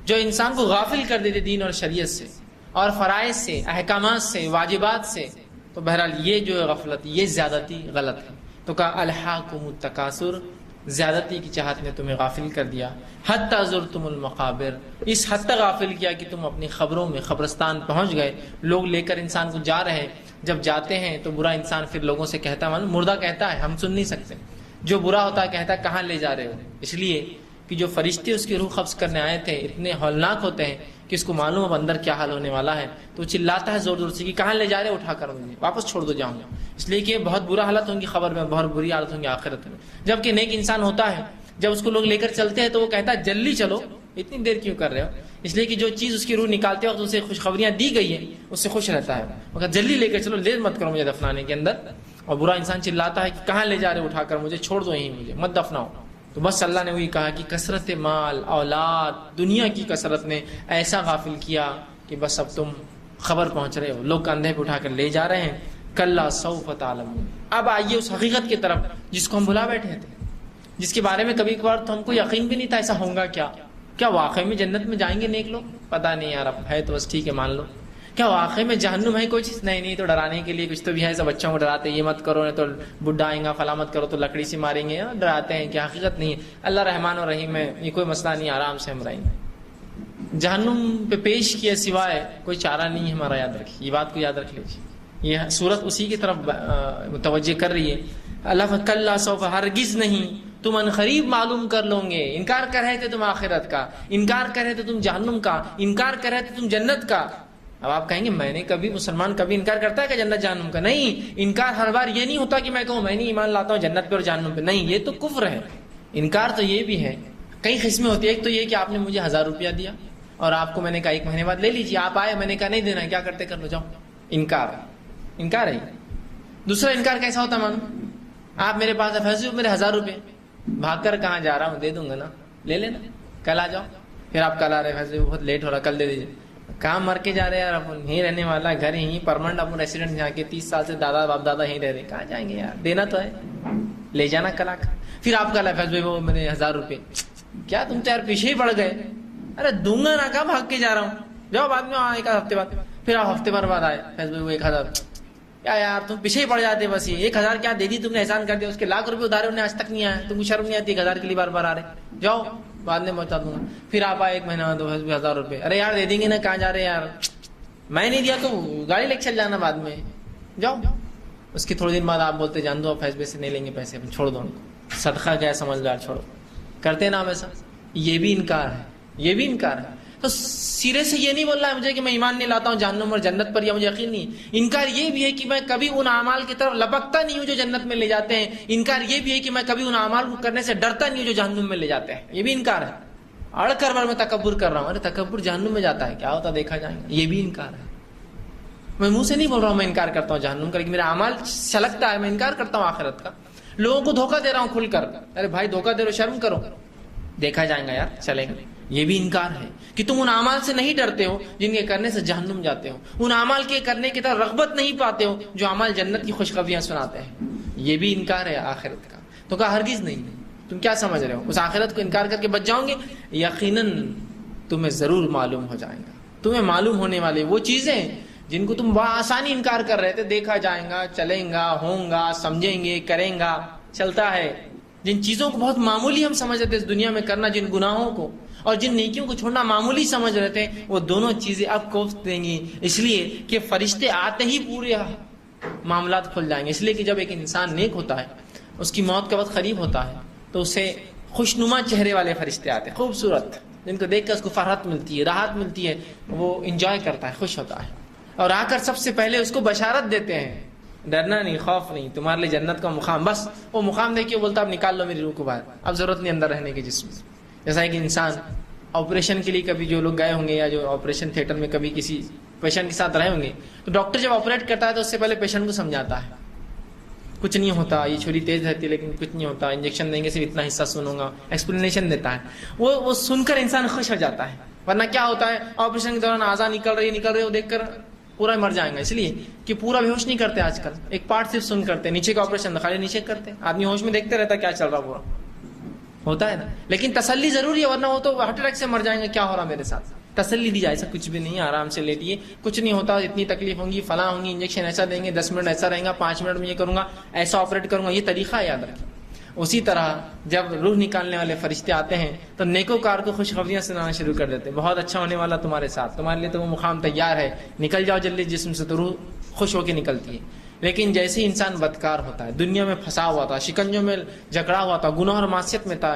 جو انسان کو غافل کر دیتے دین اور شریعت سے اور فرائض سے، احکامات سے، واجبات سے، تو بہرحال یہ جو غفلت، یہ زیادتی غلط ہے۔ تو کہا الہاکم التکاثر، زیادتی کی چاہت نے تمہیں غافل کر دیا، حتی زرتم المقابر، اس حد تک غافل کیا کہ تم اپنی خبروں میں قبرستان پہنچ گئے، لوگ لے کر انسان کو جا رہے ہیں، جب جاتے ہیں تو برا انسان پھر لوگوں سے کہتا ہے، مردہ کہتا ہے ہم سن نہیں سکتے، جو برا ہوتا ہے کہتا ہے کہاں لے جا رہے ہو، اس لیے کہ جو فرشتے اس کی روح قبض کرنے آئے تھے اتنے ہولناک ہوتے ہیں کہ اس کو معلوم اب اندر کیا حال ہونے والا ہے، تو چلاتا ہے زور زور سے کہ کہاں لے جا رہے، اٹھا کر مجھے واپس چھوڑ دو جاؤں گا، اس لیے کہ بہت برا حالت ہوں گی قبر میں، بہت بری حالت ہوں گی آخرت میں۔ جبکہ نیک انسان ہوتا ہے، جب اس کو لوگ لے کر چلتے ہیں تو وہ کہتا ہے جلدی چلو، اتنی دیر کیوں کر رہے ہو، اس لیے کہ جو چیز اس کی روح نکالتے وقت اسے خوشخبریاں دی گئی ہیں اس سے خوش رہتا ہے، وہ کہتا جلدی لے کر چلو، دیر مت کرو مجھے دفنانے کے اندر، اور برا انسان چلاتا ہے کہ کہاں لے جا رہے، اٹھا کر مجھے چھوڑ دو، یہیں مجھے مت دفناؤ۔ تو بس اللہ نے وہی کہا کہ کثرت مال، اولاد، دنیا کی کثرت نے ایسا غافل کیا کہ بس اب تم خبر پہنچ رہے ہو، لوگ کندھے پہ اٹھا کر لے جا رہے ہیں، کلا سوف تعلمون۔ اب آئیے اس حقیقت کی طرف جس کو ہم بھلا بیٹھے تھے، جس کے بارے میں کبھی کبھار تو ہم کو یقین بھی نہیں تھا ایسا ہوگا، کیا واقعی میں جنت میں جائیں گے نیک لوگ؟ پتہ نہیں یار، اب ہے تو بس ٹھیک ہے مان لو۔ کیا واقعی میں جہنم ہے کوئی چیز؟ نہیں، تو ڈرانے کے لیے کچھ تو بھی ہے، سب بچوں کو ڈراتے یہ مت کرو نہیں تو بڈھا آئیں گا، فلاں مت کرو تو لکڑی سے ماریں گے، ڈراتے ہیں کہ حقیقت نہیں ہے۔ اللہ رحمان و رحیم ہے، یہ کوئی مسئلہ نہیں، آرام سے ہم رہیں گے۔ جہنم پہ پیش کیے سوائے کوئی چارہ نہیں ہے ہمارا، یاد رکھیے یہ بات کو، یاد رکھ لیجیے، یہ سورت اسی کی طرف متوجہ کر رہی ہے۔ اللہ کلا سوف، ہرگز نہیں، تم عنقریب معلوم کر لو گے۔ انکار کر رہے تھے تم آخرت کا، انکار کر رہے تھے تم جہنم کا، انکار کر رہے تھے تم جنت کا۔ اب آپ کہیں گے میں نے کبھی، مسلمان کبھی انکار کرتا ہے کہ جنت جہنم کا؟ نہیں، انکار ہر بار یہ نہیں ہوتا کہ میں کہوں میں نہیں ایمان لاتا ہوں جنت پہ اور جہنم پہ، نہیں، یہ تو کفر ہے۔ انکار تو یہ بھی ہے، کئی قسمیں ہوتی ہے، ایک تو یہ کہ آپ نے مجھے 1000 روپیہ دیا اور آپ کو میں نے کہا 1 مہینے بعد لے لیجیے، آپ آئے، میں نے کہا نہیں دینا ہے، کیا کرتے کر لو جاؤ، انکار ہے۔ دوسرا انکار کیسا ہوتا مانو، آپ میرے پاس فیصلے میرے 1000 روپے، بھاگ کر کہاں جا رہا ہوں، دے دوں گا نا، لے لینا، کل آ جاؤ، پھر آپ کل آ رہے فیصلے بہت لیٹ ہو رہا، کل دے دیجیے، کہاں مر کے جا رہے ہیں یار، اپن یہیں رہنے والا، گھر یہیں پرماننٹ، اپن ریسیڈنٹ یہاں کے، 30 سال سے دادا باپ دادا یہیں رہ رہے، کہاں جائیں گے یار، دینا تو ہے، لے جانا کل آ کر۔ پھر آپ کا فیصلے وہ میں نے 1000 روپے، کیا تم تو یار پیچھے ہی پڑ گئے، ارے دوں گا نا، کہاں بھاگ کے جا رہا ہوں، جاؤ بعد میں، ایک ہفتے بعد، پھر آپ ہفتے بھر بعد آئے فیصلے وہ 1000، کیا یار تم پیچھے ہی پڑ جاتے، بس یہ 1000 کیا دے دی تم نے، احسان کر دیا، اس کے لاکھ روپے ادھارے انہیں آج تک نہیں آیا، تم کو شرم نہیں آتی 1000 کے لیے بار بار آ رہے، جاؤ بعد میں پہنچا دوں گا۔ پھر آپ آئے 1 مہینہ 1000 روپے، ارے یار دے دیں گے نا، کہاں جا رہے یار، میں نہیں دیا تو گاڑی لے کے چل جانا بعد میں، جاؤ۔ اس کے تھوڑے دن بعد آپ بولتے جان دو، فیصلے سے نہیں لیں گے پیسے، چھوڑ دو ان کو، صدقہ کیا سمجھدار، چھوڑو، کرتے نا ایسا، یہ بھی انکار ہے، یہ بھی انکار ہے۔ تو سرے سے یہ نہیں بول رہا ہے مجھے کہ میں ایمان نہیں لاتا ہوں جہنم اور جنت پر، یا مجھے یقین نہیں، انکار یہ بھی ہے کہ میں کبھی ان اعمال کی طرف لپکتا نہیں ہوں جو جنت میں لے جاتے ہیں، انکار یہ بھی ہے کہ میں کبھی ان اعمال کو کرنے سے ڈرتا نہیں ہوں جو جہنم میں لے جاتے ہیں، یہ بھی انکار ہے۔ اڑ کر بار میں تکبر کر رہا ہوں، ارے تکبر جہنم میں جاتا ہے، کیا ہوتا دیکھا جائے گا، یہ بھی انکار ہے۔ میں منہ سے نہیں بول رہا ہوں میں انکار کرتا ہوں جہنم کا، لیکن میرا اعمال چھلکتا ہے، میں انکار کرتا ہوں آخرت کا، لوگوں کو دھوکہ دے رہا ہوں کھل کر، ارے بھائی دھوکہ دے رہے ہو، شرم کرو، دیکھا جائے گا یار، چلے گا۔ یہ بھی انکار ہے کہ تم ان اعمال سے نہیں ڈرتے ہو جن کے کرنے سے جہنم جاتے ہو، ان اعمال کے کرنے کی طرف رغبت نہیں پاتے ہو جو اعمال جنت کی خوشخبریاں سناتے ہیں، یہ بھی انکار ہے آخرت کا۔ تو کہا ہرگز نہیں، تم کیا سمجھ رہے ہو، اس آخرت کو انکار کر کے بچ جاؤ گے؟ یقیناً تمہیں ضرور معلوم ہو جائے گا، تمہیں معلوم ہونے والے وہ چیزیں جن کو تم بآسانی انکار کر رہے تھے، دیکھا جائے گا، چلیں گا، ہوں گا، سمجھیں گے، کریں گا، چلتا ہے، جن چیزوں کو بہت معمولی ہم سمجھ رہے تھے اس دنیا میں کرنا، جن گناہوں کو اور جن نیکیوں کو چھوڑنا معمولی سمجھ رہے تھے، وہ دونوں چیزیں اب کوفت دیں گی، اس لیے کہ فرشتے آتے ہی پورے معاملات کھل جائیں گے۔ اس لیے کہ جب ایک انسان نیک ہوتا ہے، اس کی موت کا وقت قریب ہوتا ہے، تو اسے خوشنما چہرے والے فرشتے آتے ہیں، خوبصورت جن کو دیکھ کر اس کو فرحت ملتی ہے، راحت ملتی ہے، وہ انجوائے کرتا ہے، خوش ہوتا ہے، اور آ کر سب سے پہلے اس کو بشارت دیتے ہیں، ڈرنا نہیں، خوف نہیں، تمہارے لیے جنت کا مقام، بس وہ مقام دیکھ کے بولتا اب نکال لو میری روح کو باہر، اب ضرورت نہیں اندر رہنے کی جسم سے۔ جیسا کہ انسان آپریشن کے لیے کبھی جو لوگ گئے ہوں گے یا جو آپریشن تھیٹر میں کبھی کسی پیشنٹ کے ساتھ رہے ہوں گے، تو ڈاکٹر جب آپریٹ کرتا ہے تو اس سے پہلے پیشنٹ کو سمجھاتا ہے کچھ نہیں ہوتا، یہ چھری تیز رہتی ہے لیکن کچھ نہیں ہوتا، انجیکشن دیں گے صرف اتنا حصہ سنوں گا، ایکسپلینیشن دیتا ہے، وہ سن کر انسان خوش ہو جاتا ہے۔ ورنہ کیا ہوتا ہے آپریشن کے دوران اعضاء نکل رہی ہے، وہ دیکھ کر پورا مر جائیں گا، اس لیے کہ پورا بے ہوش نہیں کرتے آج کل، ایک پارٹ صرف سن کرتے، نیچے کا آپریشن خالی نیچے کرتے، آدمی ہوش میں دیکھتے رہتا کیا چل رہا پورا ہوتا ہے نا، لیکن تسلی ضروری ہے، ورنہ وہ تو ہارٹ اٹیک سے مر جائیں گے، کیا ہو رہا میرے ساتھ، تسلی دی جائے، ایسا کچھ بھی نہیں ہے، آرام سے لیٹیے، کچھ نہیں ہوتا، اتنی تکلیف ہوں گی، فلاں ہوں گی، انجیکشن ایسا دیں گے، 10 منٹ ایسا رہیں گا، 5 منٹ میں یہ کروں گا، ایسا آپریٹ کروں گا، یہ طریقہ ہے، یاد رکھیں۔ اسی طرح جب روح نکالنے والے فرشتے آتے ہیں تو نیکوکار کو خوشخبریاں سنانا شروع کر دیتے ہیں، بہت اچھا ہونے والا تمہارے ساتھ، تمہارے لیے تو وہ مقام تیار ہے، نکل جاؤ جلدی جسم سے، تو روح خوش ہو کے نکلتی ہے۔ لیکن جیسے انسان بدکار ہوتا ہے، دنیا میں پھنسا ہوا تھا، شکنجوں میں جکڑا ہوا تھا، گناہ اور معصیت میں تھا،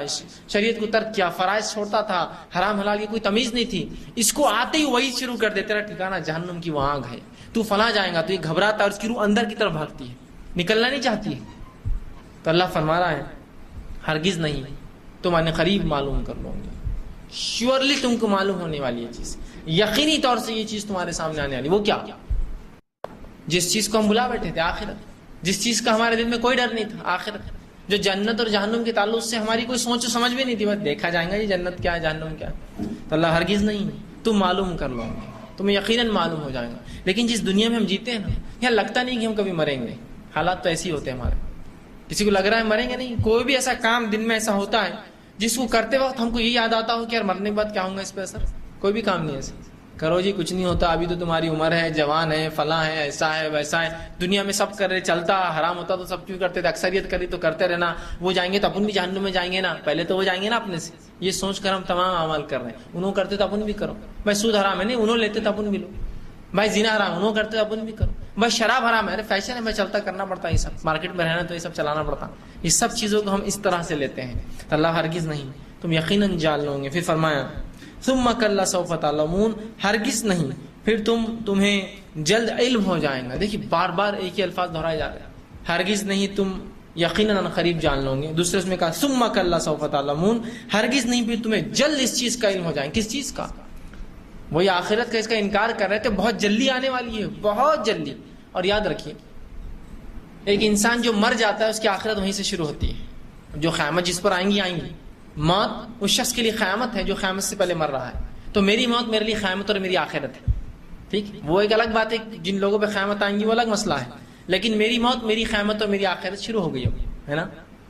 شریعت کو ترک کیا، فرائض چھوڑتا تھا، حرام حلال کی کوئی تمیز نہیں تھی، اس کو آتے ہی وہی شروع کر دیتے رہا ٹھکانا جہنم کی وہ آگ ہے، تو فلاں جائے گا، تو یہ گھبراتا ہے اور اس کی روح اندر کی طرف بھاگتی ہے، نکلنا نہیں چاہتی ہے۔ تو اللہ فرما رہا ہے ہرگز نہیں، تم ان قریب معلوم کر لو گے، شیورلی تم کو معلوم ہونے والی یہ چیز، یقینی طور سے یہ چیز تمہارے سامنے آنے والی۔ وہ کیا؟ جس چیز کو ہم بلا بیٹھے تھے، آخرت، جس چیز کا ہمارے دل میں کوئی ڈر نہیں تھا، آخرت، جو جنت اور جہنم کے تعلق سے ہماری کوئی سوچ و سمجھ بھی نہیں تھی، بس دیکھا جائے گا یہ جنت کیا ہے جہنم کیا ہے، تو اللہ ہرگز نہیں، تم معلوم کر لو گے، تمہیں یقیناً معلوم ہو جائے گا۔ لیکن جس دنیا میں ہم جیتے ہیں نا، یہاں لگتا نہیں کہ ہم کبھی مریں گے، حالات تو ایسے ہی ہوتے ہیں ہمارے، کسی کو لگ رہا ہے مریں گے نہیں، کوئی بھی ایسا کام دن میں ایسا ہوتا ہے جس کو کرتے وقت ہم کو یہ یاد آتا ہو کہ یار مرنے کے بعد کیا ہوں گا، اس پہ اثر، کوئی بھی کام نہیں ایسا، کرو جی کچھ نہیں ہوتا، ابھی تو تمہاری عمر ہے، جوان ہے، فلاں ہے، ایسا ہے ویسا ہے، دنیا میں سب کر رہے، چلتا حرام ہوتا تو سب کیوں کرتے تھے، اکثریت کری تو کرتے رہنا، وہ جائیں گے تو اپن بھی جہنم میں جائیں گے نا، پہلے تو وہ جائیں گے نا اپنے سے، یہ سوچ کر ہم تمام اعمال کر رہے ہیں، انہوں کرتے تو اپن بھی کرو، بھائی سود حرام ہے نہیں، انہوں لیتے تو اپن بھی لو، بھائی زنا حرام انہوں کرتے تو اپن بھی کرو، بھائی شراب حرام ہے، فیشن ہے، میں چلتا کرنا پڑتا ہے، یہ سب مارکیٹ میں رہنا تو یہ سب چلانا پڑتا، یہ سب چیزوں کو ہم اس طرح سے لیتے ہیں، تو اللہ ہرگز نہیں، تم یقیناً جان لو گے۔ پھر فرمایا ثم کلا سوف تعلمون، ہرگز نہیں، پھر تمہیں جلد علم ہو جائے گا۔ دیکھیے بار بار ایک ہی الفاظ دہرائے جا رہے ہیں، ہرگز نہیں، تم یقیناً قریب جان لو گے۔ دوسرے اس میں کہا ثم کلا سوف تعلمون، ہرگز نہیں، پھر تمہیں جلد اس چیز کا علم ہو جائے گا۔ کس چیز کا؟ وہی آخرت کا، اس کا انکار کر رہے تھے، بہت جلدی آنے والی ہے، بہت جلدی۔ اور یاد رکھیے ایک انسان جو مر جاتا ہے اس کی آخرت وہیں سے شروع ہوتی ہے، جو قیامت جس پر آئیں گی موت اس شخص کے لیے قیامت ہے جو قیامت سے پہلے مر رہا ہے، تو میری موت میرے لیے قیامت اور میری آخرت ہے، ٹھیک، وہ ایک الگ بات ہے، جن لوگوں پہ قیامت آئیں گی وہ الگ مسئلہ ہے، لیکن میری موت میری قیامت اور میری آخرت شروع ہو گئی ہے نا۔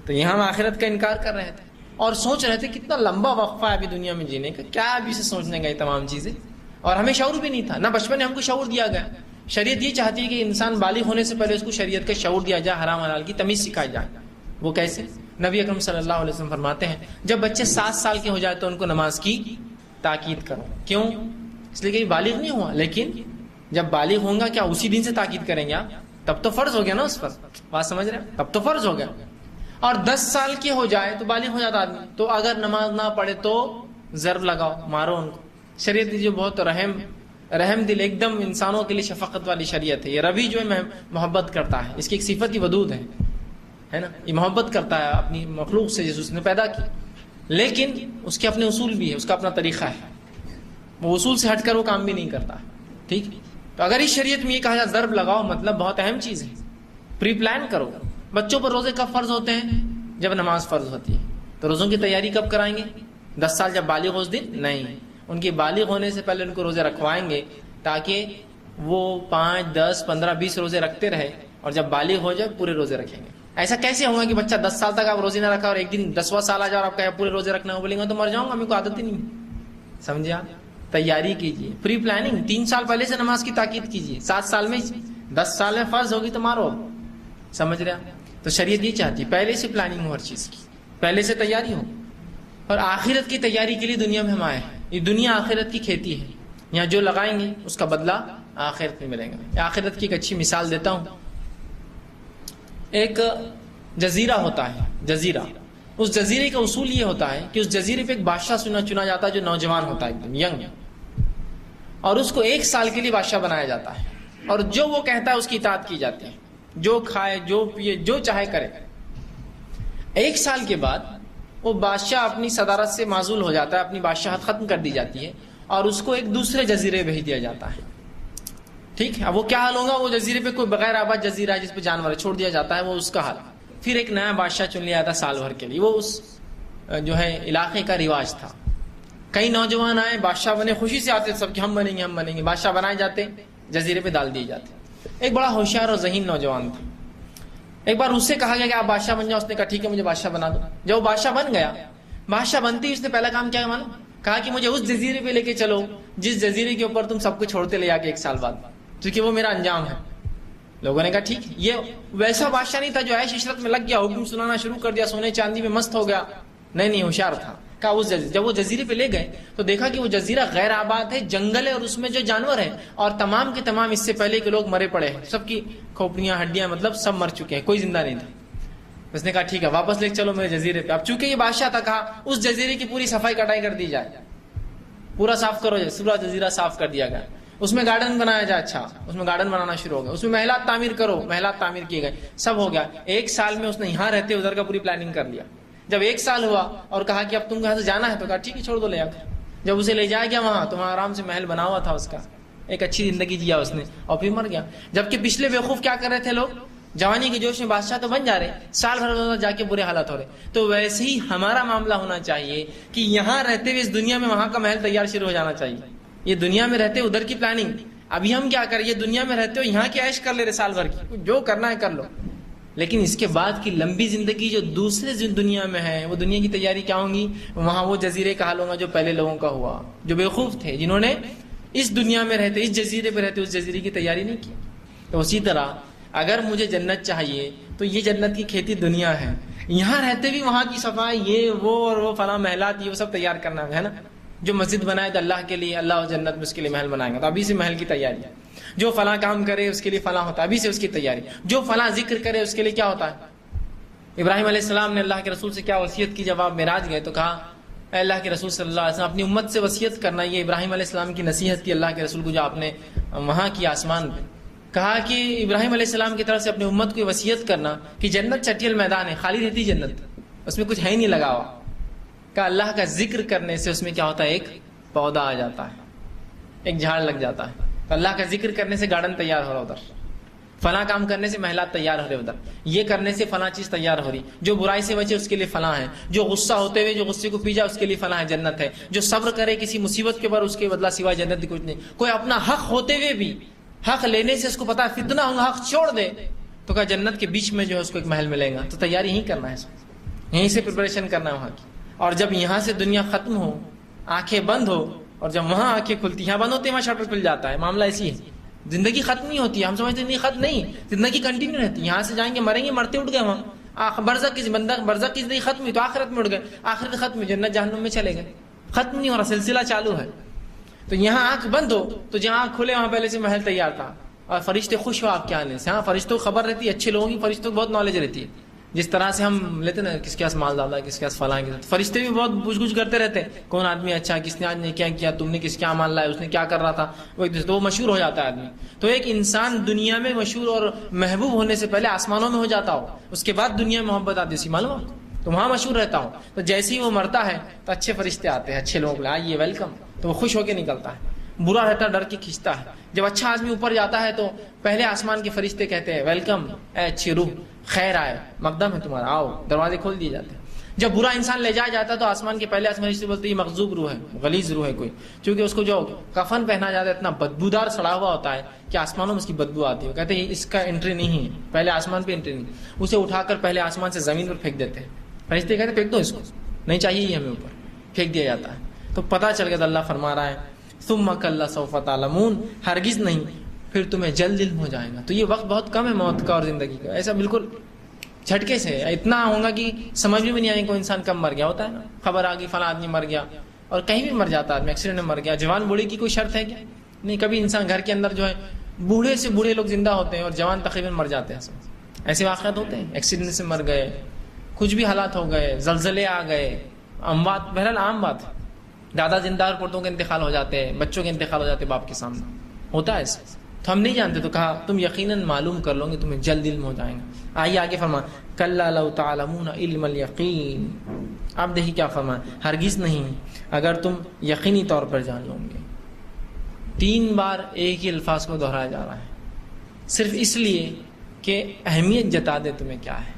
تو یہاں ہم آخرت کا انکار کر رہے تھے اور سوچ رہے تھے کتنا لمبا وقفہ ہے ابھی دنیا میں جینے کا، کیا ابھی سے سوچنے کا یہ تمام چیزیں، اور ہمیں شعور بھی نہیں تھا، نہ بچپن میں ہم کو شعور دیا گیا۔ شریعت یہ چاہتی ہے کہ انسان بالغ ہونے سے پہلے اس کو شریعت کا شعور دیا جائے، حرام حلال کی تمیز سکھائی جائے۔ وہ کیسے؟ نبی اکرم صلی اللہ علیہ وسلم فرماتے ہیں جب بچے 7 سال کے ہو جائے تو ان کو نماز کی تاکید کرو۔ کیوں؟ اس لیے کہ یہ بالغ نہیں ہوا، لیکن جب بالغ ہوں گا کیا اسی دن سے تاکید کریں گے آپ؟ تب تو فرض ہو گیا نا اس پر، بات سمجھ رہے ہیں؟ تب تو فرض ہو گیا۔ اور 10 سال کے ہو جائے تو بالغ ہو جاتا آدمی، تو اگر نماز نہ پڑھے تو ضرب لگاؤ، مارو ان کو۔ شریعت جو بہت رحم دل، ایک دم انسانوں کے لیے شفقت والی شریعت ہے۔ یہ ربی جو ہے محبت کرتا ہے، اس کی ایک صفت ہی ودود ہے نا، یہ محبت کرتا ہے اپنی مخلوق سے جس اس نے پیدا کی، لیکن اس کے اپنے اصول بھی ہے، اس کا اپنا طریقہ ہے، وہ اصول سے ہٹ کر وہ کام بھی نہیں کرتا، ٹھیک۔ تو اگر اس شریعت میں یہ کہا جائے ضرب لگاؤ، مطلب بہت اہم چیز ہے، پری پلان کرو۔ بچوں پر روزے کب فرض ہوتے ہیں؟ جب نماز فرض ہوتی ہے۔ تو روزوں کی تیاری کب کرائیں گے؟ 10 سال جب بالغ ہو اس دن نہیں، ان کی بالغ ہونے سے پہلے ان کو روزے رکھوائیں گے تاکہ وہ 5 10 15 20 روزے رکھتے رہے، اور جب بالغ ہو جائے پورے روزے رکھیں گے۔ ایسا کیسے ہوگا کہ بچہ 10 سال تک آپ روزے نہ رکھا اور ایک دن 10واں سال آ جائے اور آپ کہیں پورے روزے رکھنا، وہ بولیں گے تو مر جاؤں گا، میرے کو عادت ہی نہیں، سمجھے آپ؟ تیاری کیجیے، پری پلاننگ، 3 سال پہلے سے نماز کی تاکید کیجیے، 7 سال میں 10 سال میں فرض ہوگی تو مارو، سمجھ رہے آپ؟ تو شریعت یہ چاہتی ہے پہلے سے پلاننگ ہو، ہر چیز کی پہلے سے تیاری ہو۔ اور آخرت کی تیاری کے لیے دنیا میں ہم آئے ہیں، یہ دنیا آخرت کی کھیتی ہے، یہاں جو لگائیں گے اس کا بدلہ آخرت میں ملے گا۔ آخرت کی ایک اچھی مثال دیتا ہوں، ایک جزیرہ ہوتا ہے، جزیرہ اس جزیرے کا اصول یہ ہوتا ہے کہ اس جزیرے پہ ایک بادشاہ چنا جاتا ہے جو نوجوان ہوتا ہے، ایک دم ینگ، اور اس کو 1 سال کے لیے بادشاہ بنایا جاتا ہے، اور جو وہ کہتا ہے اس کی اطاعت کی جاتی ہے، جو کھائے جو پیے جو چاہے کرے۔ 1 سال کے بعد وہ بادشاہ اپنی صدارت سے معزول ہو جاتا ہے، اپنی بادشاہت ختم کر دی جاتی ہے، اور اس کو ایک دوسرے جزیرے بھیج دیا جاتا ہے۔ ٹھیک ہے، اب وہ کیا حال ہوگا؟ وہ جزیرے پہ کوئی بغیر آباد جزیرہ ہے جس پہ جانور چھوڑ دیا جاتا ہے، وہ اس کا حال۔ پھر ایک نیا بادشاہ چن لیا جاتا سال بھر کے لیے، وہ اس جو ہے علاقے کا رواج تھا۔ کئی نوجوان آئے، بادشاہ بنے، خوشی سے آتے سب کہ ہم بنیں گے ہم بنیں گے، بادشاہ بنائے جاتے، جزیرے پہ ڈال دیے جاتے۔ ایک بڑا ہوشیار اور ذہین نوجوان تھا، ایک بار اس سے کہا گیا کہ آپ بادشاہ بن جاؤ، اس نے کہا ٹھیک ہے مجھے بادشاہ بنا دو۔ جب وہ بادشاہ بن گیا، بادشاہ بنتے ہی اس نے پہلا کام کیا معلوم؟ کہا کہ مجھے اس جزیرے پہ لے کے چلو جس جزیرے کے اوپر تم سب کو چھوڑتے لے جا کے 1 سال بعد، کیونکہ وہ میرا انجام ہے۔ لوگوں نے کہا ٹھیک ہے۔ یہ ویسا بادشاہ نہیں تھا جو عیش عشرت میں لگ گیا، حکم سنانا شروع کر دیا، سونے چاندی میں مست ہو گیا، نہیں ہوشیار تھا۔ کہا اس جب وہ جزیرے پہ لے گئے تو دیکھا کہ وہ جزیرہ غیر آباد ہے، جنگل ہے، اور اس میں جو جانور ہیں اور تمام کے تمام اس سے پہلے کے لوگ مرے پڑے ہیں، سب کی کھوپڑیاں ہڈیاں مطلب سب مر چکے ہیں، کوئی زندہ نہیں تھا۔ اس نے کہا ٹھیک ہے واپس لے چلو میرے جزیرے پہ۔ اب چونکہ یہ بادشاہ تھا، کہا اس جزیرے کی پوری صفائی کٹائی کر دی جائے، پورا صاف کرو، پورا جزیرہ صاف کر دیا گیا، اس میں گارڈن بنایا جائے، اچھا اس میں گارڈن بنانا شروع ہو گیا، اس میں محلات تعمیر کرو، محلات تعمیر کیے گئے، سب ہو گیا۔ 1 سال میں اس نے یہاں رہتے ادھر کا پوری پلاننگ کر لیا۔ جب 1 سال ہوا اور کہا کہ اب تم کو یہاں سے جانا ہے تو کہا ٹھیک ہے چھوڑ دو لے جا کر۔ جب اسے لے جایا گیا وہاں تو وہاں آرام سے محل بنا ہوا تھا اس کا، ایک اچھی زندگی جیا اس نے، اور پھر مر گیا۔ جبکہ پچھلے بیوقوف کیا کر رہے تھے لوگ؟ جوانی کے جوش میں بادشاہ تو بن جا رہے، سال بھر جا کے برے حالات ہو رہے۔ تو ویسے ہی ہمارا معاملہ ہونا چاہیے کہ یہاں رہتے ہوئے اس دنیا میں وہاں کا محل تیار شروع ہو جانا چاہیے۔ یہ دنیا میں رہتے ادھر کی پلاننگ، ابھی ہم کیا کریں؟ یہ دنیا میں رہتے ہو یہاں کی عیش کر لے رہے سال بھر کی، جو کرنا ہے کر لو، لیکن اس کے بعد کی لمبی زندگی جو دوسرے دنیا میں ہے، وہ دنیا کی تیاری کیا ہوں گی؟ وہاں وہ جزیرے کا حال ہوگا جو پہلے لوگوں کا ہوا، جو بیوقوف تھے، جنہوں نے اس دنیا میں رہتے، اس جزیرے پہ رہتے، اس جزیرے کی تیاری نہیں کی۔ تو اسی طرح اگر مجھے جنت چاہیے تو یہ جنت کی کھیتی دنیا ہے، یہاں رہتے بھی وہاں کی صفائی، یہ وہ اور وہ فلاں محلات، یہ وہ سب تیار کرنا ہے نا۔ جو مسجد بنائے تو اللہ کے لیے، اللہ جنت میں اس کے لیے محل بنائیں گے، تو ابھی سے محل کی تیاری ہے۔ جو فلاں کام کرے اس کے لیے فلاں ہوتا ہے، ابھی سے اس کی تیاری۔ جو فلاں ذکر کرے اس کے لیے کیا ہوتا ہے؟ ابراہیم علیہ السلام نے اللہ کے رسول سے کیا وصیت کی؟ جب آپ معراج گئے تو کہا اے اللہ کے رسول صلی اللہ علیہ وسلم اپنی امت سے وصیت کرنا۔ یہ ابراہیم علیہ السلام کی نصیحت تھی اللہ کے رسول کو جو آپ نے وہاں کی آسمان پہ کہا کہ ابراہیم علیہ السلام کی طرف سے اپنی امت کو وصیت کرنا کہ جنت چٹیل میدان ہے، خالی رہتی جنت، اس میں کچھ ہے ہی نہیں لگا ہوا۔ کہا اللہ کا ذکر کرنے سے اس میں کیا ہوتا ہے؟ ایک پودا آ جاتا ہے، ایک جھاڑ لگ جاتا ہے۔ تو اللہ کا ذکر کرنے سے گارڈن تیار ہو رہا ادھر، فلاں کام کرنے سے محلات تیار ہو رہے ادھر، یہ کرنے سے فلاں چیز تیار ہو رہی، جو برائی سے بچے اس کے لیے فلاں ہے، جو غصہ ہوتے ہوئے جو غصے کو پی جائے اس کے لیے فلاں ہے، جنت ہے، جو صبر کرے کسی مصیبت کے اوپر اس کے بدلہ سوائے جنت کی کچھ نہیں۔ کوئی اپنا حق ہوتے ہوئے بھی حق لینے سے اس کو پتا ہے فتنہ ہوں گا، حق چھوڑ دے تو کہا جنت کے بیچ میں جو ہے اس کو ایک محل ملے گا۔ تو تیاری یہیں کرنا ہے، یہیں سے پریپریشن کرنا ہے وہاں کی۔ اور جب یہاں سے دنیا ختم ہو، آنکھیں بند ہو، اور جب وہاں آنکھیں کھلتی، یہاں بند ہوتی ہے وہاں شٹر کھل جاتا ہے، معاملہ ایسی ہے۔ زندگی ختم نہیں ہوتی ہے، ہم سمجھتے ہیں ختم نہیں، زندگی کنٹینیو رہتی ہے۔ یہاں سے جائیں گے مریں گے، مرتے اٹھ گئے وہاں، برزخ کی زندگی ختم ہوئی تو آخرت میں اٹھ گئے، آخرت ختم ہوئی جنت جہنم میں چلے گئے، ختم نہیں ہو رہا، سلسلہ چالو ہے۔ تو یہاں آنکھ بند ہو تو جہاں آنکھ کھلے وہاں پہلے سے محل تیار تھا، اور فرشتے خوش ہو آپ کے آنے سے۔ ہاں فرشتوں کو خبر رہتی ہے، اچھے لوگوں کی فرشتوں کو بہت نالج رہتی ہے، جس طرح سے ہم لیتے نا کس کے پاس مال زیادہ ہے، کس کے پاس فلاں کے ساتھ، فرشتے بھی بہت پوچھ گچھ کرتے رہتے ہیں کون آدمی اچھا، کس نے آج نے کیا کیا، تم نے کس کیا مال لایا، اس نے کیا کر رہا تھا، وہ مشہور ہو جاتا ہے آدمی۔ تو ایک انسان دنیا میں مشہور اور محبوب ہونے سے پہلے آسمانوں میں ہو جاتا ہو، اس کے بعد دنیا میں محبت آتی ہے، معلوم ہے؟ تو وہاں مشہور رہتا ہوں، تو جیسے ہی وہ مرتا ہے تو اچھے فرشتے آتے ہیں، اچھے لوگوں کو آئیے ویلکم، تو وہ خوش ہو کے نکلتا ہے۔ برا رہتا ڈر کے کھینچتا ہے۔ جب اچھا آدمی اوپر جاتا ہے تو پہلے آسمان کے فرشتے کہتے ہیں ویلکم اے اچھی روح، خیر آئے، مقدم ہے تمہارا، آؤ، دروازے کھول دیے جاتے ہیں۔ جب برا انسان لے جایا جاتا ہے تو آسمان کے پہلے آسمان فرشتے بولتے ہیں یہ مغضوب روح ہے، غلیظ روح ہے کوئی، کیونکہ اس کو جو کفن پہنا جاتا ہے اتنا بدبودار سڑا ہوا ہوتا ہے کہ آسمانوں میں اس کی بدبو آتی ہے، کہتے ہیں اس کا انٹری نہیں ہے، پہلے آسمان پہ انٹری نہیں، اسے اٹھا کر پہلے آسمان سے زمین پر پھینک دیتے ہیں۔ فرشتے کہتے ہیں پھینک دو اس کو، نہیں چاہیے یہ ہمیں، اوپر پھینک دیا جاتا ہے۔ تو پتہ چل گیا، اللہ فرما رہا ہے ثم کلا سوف تعلمون، ہرگز نہیں پھر تمہیں جلد علم ہو جائے گا۔ تو یہ وقت بہت کم ہے موت کا اور زندگی کا، ایسا بالکل جھٹکے سے اتنا ہوگا کہ سمجھ میں نہیں آئے کوئی انسان کب مر گیا، ہوتا ہے نا، خبر آ گئی فلاں آدمی مر گیا، اور کہیں بھی مر جاتا آدمی، ایکسیڈنٹ میں مر گیا۔ جوان بوڑھے کی کوئی شرط ہے کیا؟ نہیں، کبھی انسان گھر کے اندر جو ہے بوڑھے سے بوڑھے لوگ زندہ ہوتے ہیں اور جوان تقریباً مر جاتے ہیں، ایسے واقعات ہوتے ہیں، ایکسیڈنٹ سے مر گئے، کچھ بھی حالات ہو گئے، زلزلے آ گئے، اموات، بہرحال عام بات ہے، دادا زندہ اور پوتوں کے انتقال ہو جاتے ہیں، بچوں کے انتقال ہو جاتے ہیں باپ کے سامنے، ہوتا ہے ایسا، تو ہم نہیں جانتے، تو کہا تم یقیناً معلوم کر لو گے، تمہیں جلد علم ہو جائے گا۔ آئیے آگے فرمایا کلا لو تعلمون علم الیقین، اب دیکھیے کیا فرمایا، ہرگز نہیں اگر تم یقینی طور پر جان لو گے۔ 3 بار ایک ہی الفاظ کو دہرایا جا رہا ہے، صرف اس لیے کہ اہمیت جتا دے تمہیں کیا ہے،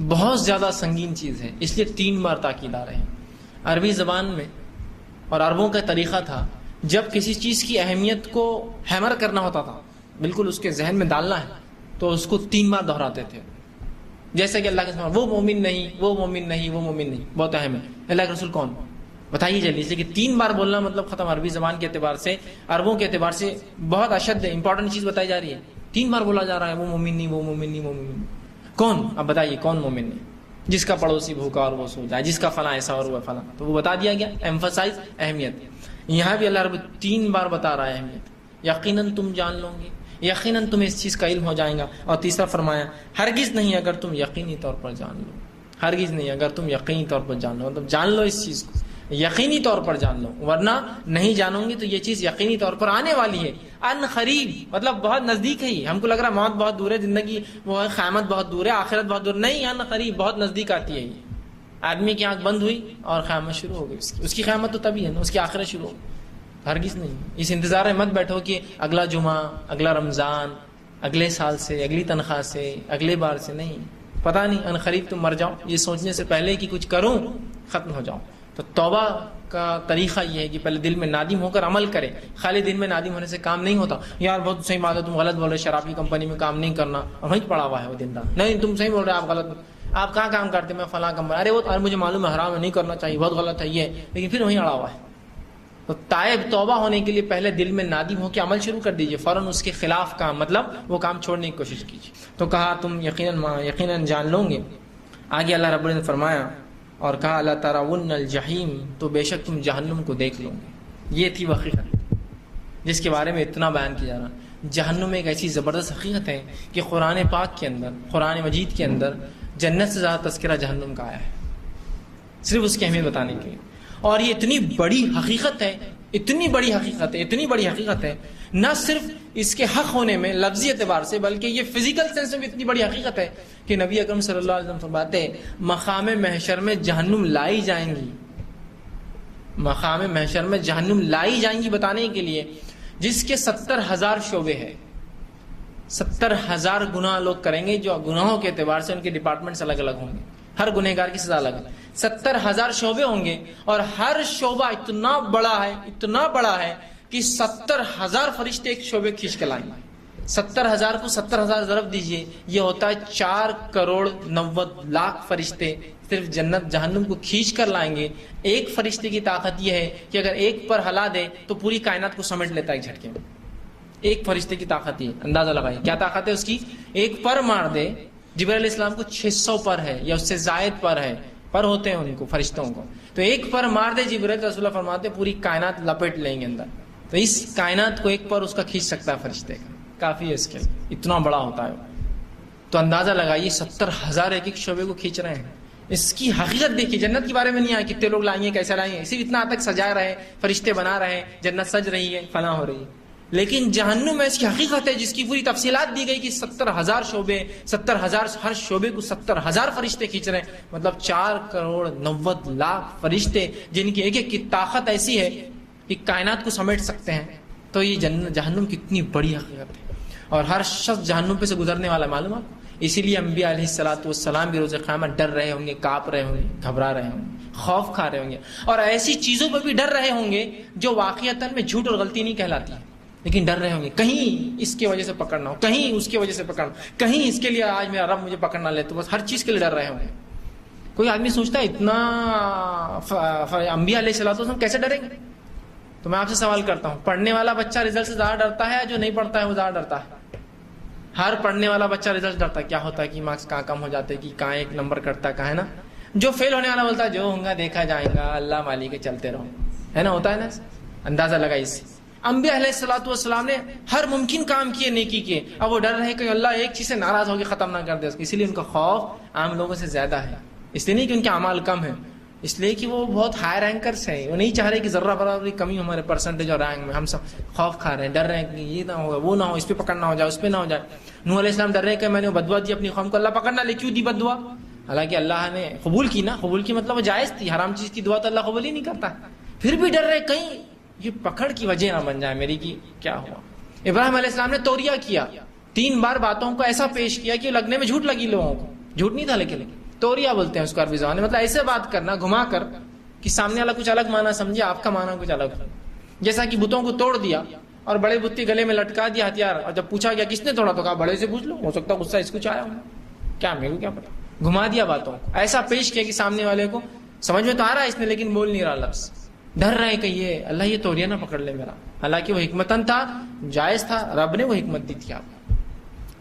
بہت زیادہ سنگین چیز ہے، اس لیے 3 بار تاکید آ رہے ہیں۔ عربی زبان میں اور عربوں کا طریقہ تھا، جب کسی چیز کی اہمیت کو ہیمر کرنا ہوتا تھا، بالکل اس کے ذہن میں ڈالنا ہے، تو اس کو 3 بار دہراتے تھے، جیسے کہ اللہ کے سامنے وہ مومن نہیں، وہ مومن نہیں، وہ مومن نہیں، بہت اہم ہے، اللہ کے رسول کون، بتائیے جلدی، اس لیے کہ 3 بار بولنا مطلب ختم۔ عربی زبان کے اعتبار سے، عربوں کے اعتبار سے بہت اشد امپورٹنٹ چیز بتائی جا رہی ہے، 3 بار بولا جا رہا ہے وہ مومن نہیں، وہ مومن نہیں، وہ مومن نہیں، کون، اب بتائیے کون مومن نہیں؟ جس کا پڑوسی بھوکا اور وہ سو جائے، جس کا فلاں ایسا اور وہ فلاں، تو وہ بتا دیا گیا، ایمفسائز، اہمیت۔ یہاں بھی اللہ رب 3 بار بتا رہا ہے اہمیت، یقیناً تم جان لو گے، یقیناً تمہیں اس چیز کا علم ہو جائے گا، اور تیسرا فرمایا ہرگز نہیں اگر تم یقینی طور پر جان لو، ہرگز نہیں اگر تم یقینی طور پر جان لو، مطلب جان لو اس چیز کو، یقینی طور پر جان لو، ورنہ نہیں جانوں گی تو یہ چیز یقینی طور پر آنے والی ہے، ان قریب، مطلب بہت نزدیک ہے ہی، ہم کو لگ رہا ہے موت بہت دور ہے، زندگی وہ ہے، قیامت بہت دور ہے، آخرت بہت دور، نہیں، ان قریب، بہت نزدیک آتی ہے یہ۔ آدمی کی آنکھ بند ہوئی اور قیامت شروع ہو گئی، اس کی قیامت تو تبھی ہے نا، اس کی آخرت شروع ہو گئی، ہرگز نہیں۔ اس انتظار میں مت بیٹھو کہ اگلا جمعہ، اگلا رمضان، اگلے سال سے، اگلی تنخواہ سے، اگلے بار سے، نہیں، پتہ نہیں ان قریب تم مر جاؤ، یہ سوچنے سے پہلے کہ کچھ کروں ختم ہو جاؤ۔ تو توبہ کا طریقہ یہ ہے کہ پہلے دل میں نادم ہو کر عمل کرے، خالی دل میں نادم ہونے سے کام نہیں ہوتا، یار بہت صحیح بات ہے، تم غلط بول رہے، شراب کی کمپنی میں کام نہیں کرنا، اور وہیں پڑا ہوا ہے وہ دن رات، نہیں تم صحیح بول رہے، آپ غلط، آپ کہاں کام کرتے، میں فلاں کمپنی، ارے وہ مجھے معلوم ہے حرام ہے، نہیں کرنا چاہیے، بہت غلط ہے یہ، لیکن پھر وہیں اڑا ہوا ہے۔ تو تائب توبہ ہونے کے لیے پہلے دل میں نادم ہو کے عمل شروع کر دیجئے، فوراً اس کے خلاف کام، مطلب وہ کام چھوڑنے کی کوشش کیجیے۔ تو کہا تم یقیناً جان لو گے۔ آگے اللہ رب العزت نے فرمایا اور کہا اللہ ترون الجحیم، تو بے شک تم جہنم کو دیکھ لو گے۔ یہ تھی وہ حقیقت جس کے بارے میں اتنا بیان کیا جا رہا۔ جہنم ایک ایسی زبردست حقیقت ہے کہ قرآن پاک کے اندر، قرآن مجید کے اندر جنت سے زیادہ تذکرہ جہنم کا آیا ہے، صرف اس کی اہمیت بتانے کے لیے۔ اور یہ اتنی بڑی حقیقت ہے، اتنی بڑی حقیقت ہے، اتنی بڑی حقیقت ہے، نہ صرف اس کے حق ہونے میں لفظی اعتبار سے، بلکہ یہ فزیکل سینس میں بھی اتنی بڑی حقیقت ہے کہ نبی اکرم صلی اللہ علیہ وسلم فرماتے ہیں مقام محشر میں جہنم لائی جائیں گی، مقام محشر میں جہنم لائی جائیں گی بتانے کے لیے، جس کے 70,000 شعبے ہیں، 70,000 گناہ لوگ کریں گے، جو گناہوں کے اعتبار سے ان کے ڈپارٹمنٹس الگ الگ ہوں گے، ہر گنہگار کی سزا الگ ہے، 70,000 شعبے ہوں گے، اور ہر شعبہ اتنا بڑا ہے، اتنا بڑا ہے کہ 70,000 فرشتے ایک شعبے کھینچ کے لائیں گے۔ 70,000 کو 70,000 ضرب دیجئے، یہ ہوتا ہے 4,90,00,000 فرشتے صرف جنت جہنم کو کھینچ کر لائیں گے۔ ایک فرشتے کی طاقت یہ ہے کہ اگر ایک پر ہلا دے تو پوری کائنات کو سمیٹ لیتا ہے ایک جھٹکے میں۔ ایک فرشتے کی طاقت یہ، اندازہ لگائیے کیا طاقت ہے اس کی، ایک پر مار دے، جبرائیل علیہ السلام کو 600 پر ہے یا اس سے زائد پر ہے، پر ہوتے ہیں ان کو، فرشتوں کو، تو ایک پر مار دے جبرائیل، رسول اللہ فرماتے پوری کائنات لپیٹ لیں گے اندر۔ تو اس کائنات کو ایک پر اس کا کھینچ سکتا ہے فرشتے کا، کافی ہے اس کے، اتنا بڑا ہوتا ہے۔ تو اندازہ لگائیے 70,000 ایک ایک شعبے کو کھینچ رہے ہیں۔ اس کی حقیقت دیکھیے، جنت کے بارے میں نہیں آئے کتنے لوگ لائیں گے، کیسے لائیں گے، صرف اتنا تک سجا رہے، فرشتے بنا رہے، جنت سج رہی ہے، فلاں ہو رہی ہے، لیکن جہنم میں اس کی حقیقت ہے جس کی پوری تفصیلات دی گئی کہ 70,000 شعبے، 70,000 ہر شعبے کو 70,000 فرشتے کھینچ رہے ہیں، مطلب 4,90,00,000 فرشتے جن کی ایک ایک کی طاقت ایسی ہے کہ کائنات کو سمیٹ سکتے ہیں۔ تو یہ جہنم کتنی بڑی حقیقت ہے، اور ہر شخص جہنم پہ سے گزرنے والا، معلومات۔ اسی لیے انبیاء علیہ السلام بھی روز قیامت ڈر رہے ہوں گے، کانپ رہے ہوں گے، گھبرا رہے ہوں گے، خوف کھا رہے ہوں گے، اور ایسی چیزوں پہ بھی ڈر رہے ہوں گے جو واقعتاً میں جھوٹ اور غلطی نہیں کہلاتی، لیکن ڈر رہے ہوں گے کہیں اس کی وجہ سے پکڑنا ہو، کہیں اس کی وجہ سے پکڑنا، کہیں اس کے لیے آج میرا رب مجھے پکڑنا لے، تو بس ہر چیز کے لیے ڈر رہے ہوں گے۔ کوئی آدمی سوچتا ہے اتنا انبیاء علیہ السلام کیسے ڈریں گے؟ تو میں آپ سے سوال کرتا ہوں، پڑھنے والا بچہ رزلٹ سے زیادہ ڈرتا ہے، جو نہیں پڑھتا ہے وہ زیادہ ڈرتا ہے؟ ہر پڑھنے والا بچہ رزلٹ ڈرتا ہے، کیا ہوتا ہے کہ مارکس کہاں کم ہو جاتے ہیں، کہ کہاں ایک نمبر کٹتا ہے، کہاں ہے نا۔ جو فیل ہونے والا بولتا ہے جو ہوں گا دیکھا جائے گا، اللہ مالی کے چلتے رہو، ہے نا، ہوتا ہے نا۔ اندازہ لگا اس سے انبیاء علیہ السلام نے ہر ممکن کام کیے، نیکی کیے، اب وہ ڈر رہے کہ اللہ ایک چیز سے ناراض ہو کے ختم نہ کر دے اس کو، اسی لیے ان کا خوف عام لوگوں سے زیادہ ہے۔ اس لیے نہیں کہ ان کے اعمال کم ہیں، اس لیے کہ وہ بہت ہائی رینکرس ہیں، وہ نہیں چاہ رہے کہ ذرہ برابر کمی ہمارے پرسنٹیج اور رینک میں، ہم سب خوف کھا رہے ہیں، ڈر رہے ہیں کہ یہ نہ ہوگا، وہ نہ ہو، اس پہ پکڑنا ہو جائے، اس پہ نہ ہو جائے۔ نوح علیہ السلام ڈر رہے کہ میں نے بدعا دی اپنی قوم کو، اللہ پکڑنا لے، کیوں دی بدعا؟ حالانکہ اللہ نے قبول کی نا، قبول کی مطلب وہ جائز تھی، حرام چیز کی دعا تو اللہ قبول ہی نہیں کرتا، پھر بھی ڈر رہے کہیں یہ پکڑ کی وجہ نہ بن جائے میری کی کیا ہوا۔ ابراہیم علیہ السلام نے توریہ کیا، 3 بار باتوں کو ایسا پیش کیا کہ لگنے میں جھوٹ لگی لوگوں کو، جھوٹ نہیں تھا لیکن توریہ بولتے ہیں اس کو عربی زبان میں، مطلب ایسے بات کرنا گھما کر کہ سامنے والا کچھ الگ معنی سمجھے، آپ کا معنی کچھ الگ ہو۔ جیسا کہ بتوں کو توڑ دیا اور بڑے بت کے گلے میں لٹکا دیا ہتھیار، اور جب پوچھا گیا کس نے توڑا تو کہا بڑے سے پوچھ لو، ہو سکتا غصہ اس کو چاہیا ہوں، کیا میرے کو کیا پتا، گھما دیا باتوں کو، ایسا پیش کیا کہ سامنے والے کو سمجھ میں تو آ رہا ہے اس نے لیکن بول نہیں رہا لفظ، ڈر رہے کہ یہ اللہ یہ توریہ نہ پکڑ لے میرا، حالانکہ وہ حکمتن تھا، جائز تھا، رب نے وہ حکمت دی تھی، آپ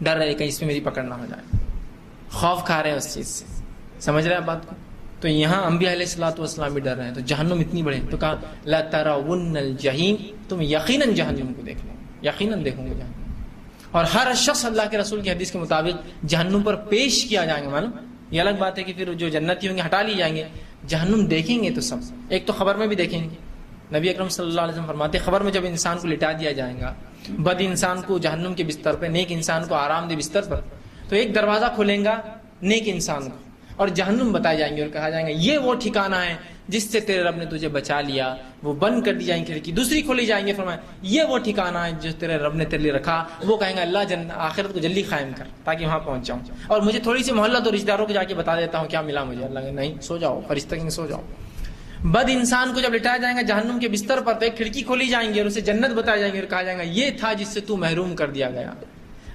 ڈر رہے کہ اس میں میری پکڑ نہ ہو جائے، خوف کھا رہے ہیں اس چیز سے، سمجھ رہے ہیں بات کو۔ تو یہاں انبیاء علیہ الصلوۃ والسلام بھی ڈر رہے ہیں، تو جہنم اتنی بڑی، تو کہا لا ترون الجحیم، تم یقیناً جہنم کو دیکھ لو، یقیناً دیکھوں گے جہنم، اور ہر شخص اللہ کے رسول کی حدیث کے مطابق جہنم پر پیش کیا جائیں گے، معلوم یہ الگ بات ہے کہ پھر جو جنتی ہوں گے ہٹا لی جائیں گے، جہنم دیکھیں گے تو سب، ایک تو خبر میں بھی دیکھیں گے، نبی اکرم صلی اللہ علیہ وسلم فرماتے خبر میں جب انسان کو لٹا دیا جائے گا، بد انسان کو جہنم کے بستر پہ، نیک انسان کو آرام دہ بستر پر، تو ایک دروازہ کھلیں گا نیک انسان کو اور جہنم بتائے جائیں گے اور کہا جائیں گے یہ وہ ٹھکانہ ہے جس سے تیرے رب نے تجھے بچا لیا، وہ بند کر دی جائیں گی کھڑکی، دوسری کھولی جائیں گے، فرمایا یہ وہ ٹھکانہ ہے جو تیرے رب نے تیرے لیے رکھا، وہ کہیں گے اللہ آخرت کو جلدی قائم کر تاکہ وہاں پہنچ جاؤں، اور مجھے تھوڑی سی مہلت اور رشتہ داروں کو جا کے بتا دیتا ہوں کیا ملا مجھے، اللہ نہیں سو جاؤ، فرشتہ کہیں سو جاؤ۔ بد انسان کو جب لٹایا جائے گا جہنم کے بستر پر تو ایک کھڑکی کھولی جائیں گی اور اسے جنت بتایا جائیں گے اور کہا جائے گا یہ تھا جس سے تو محروم کر دیا گیا،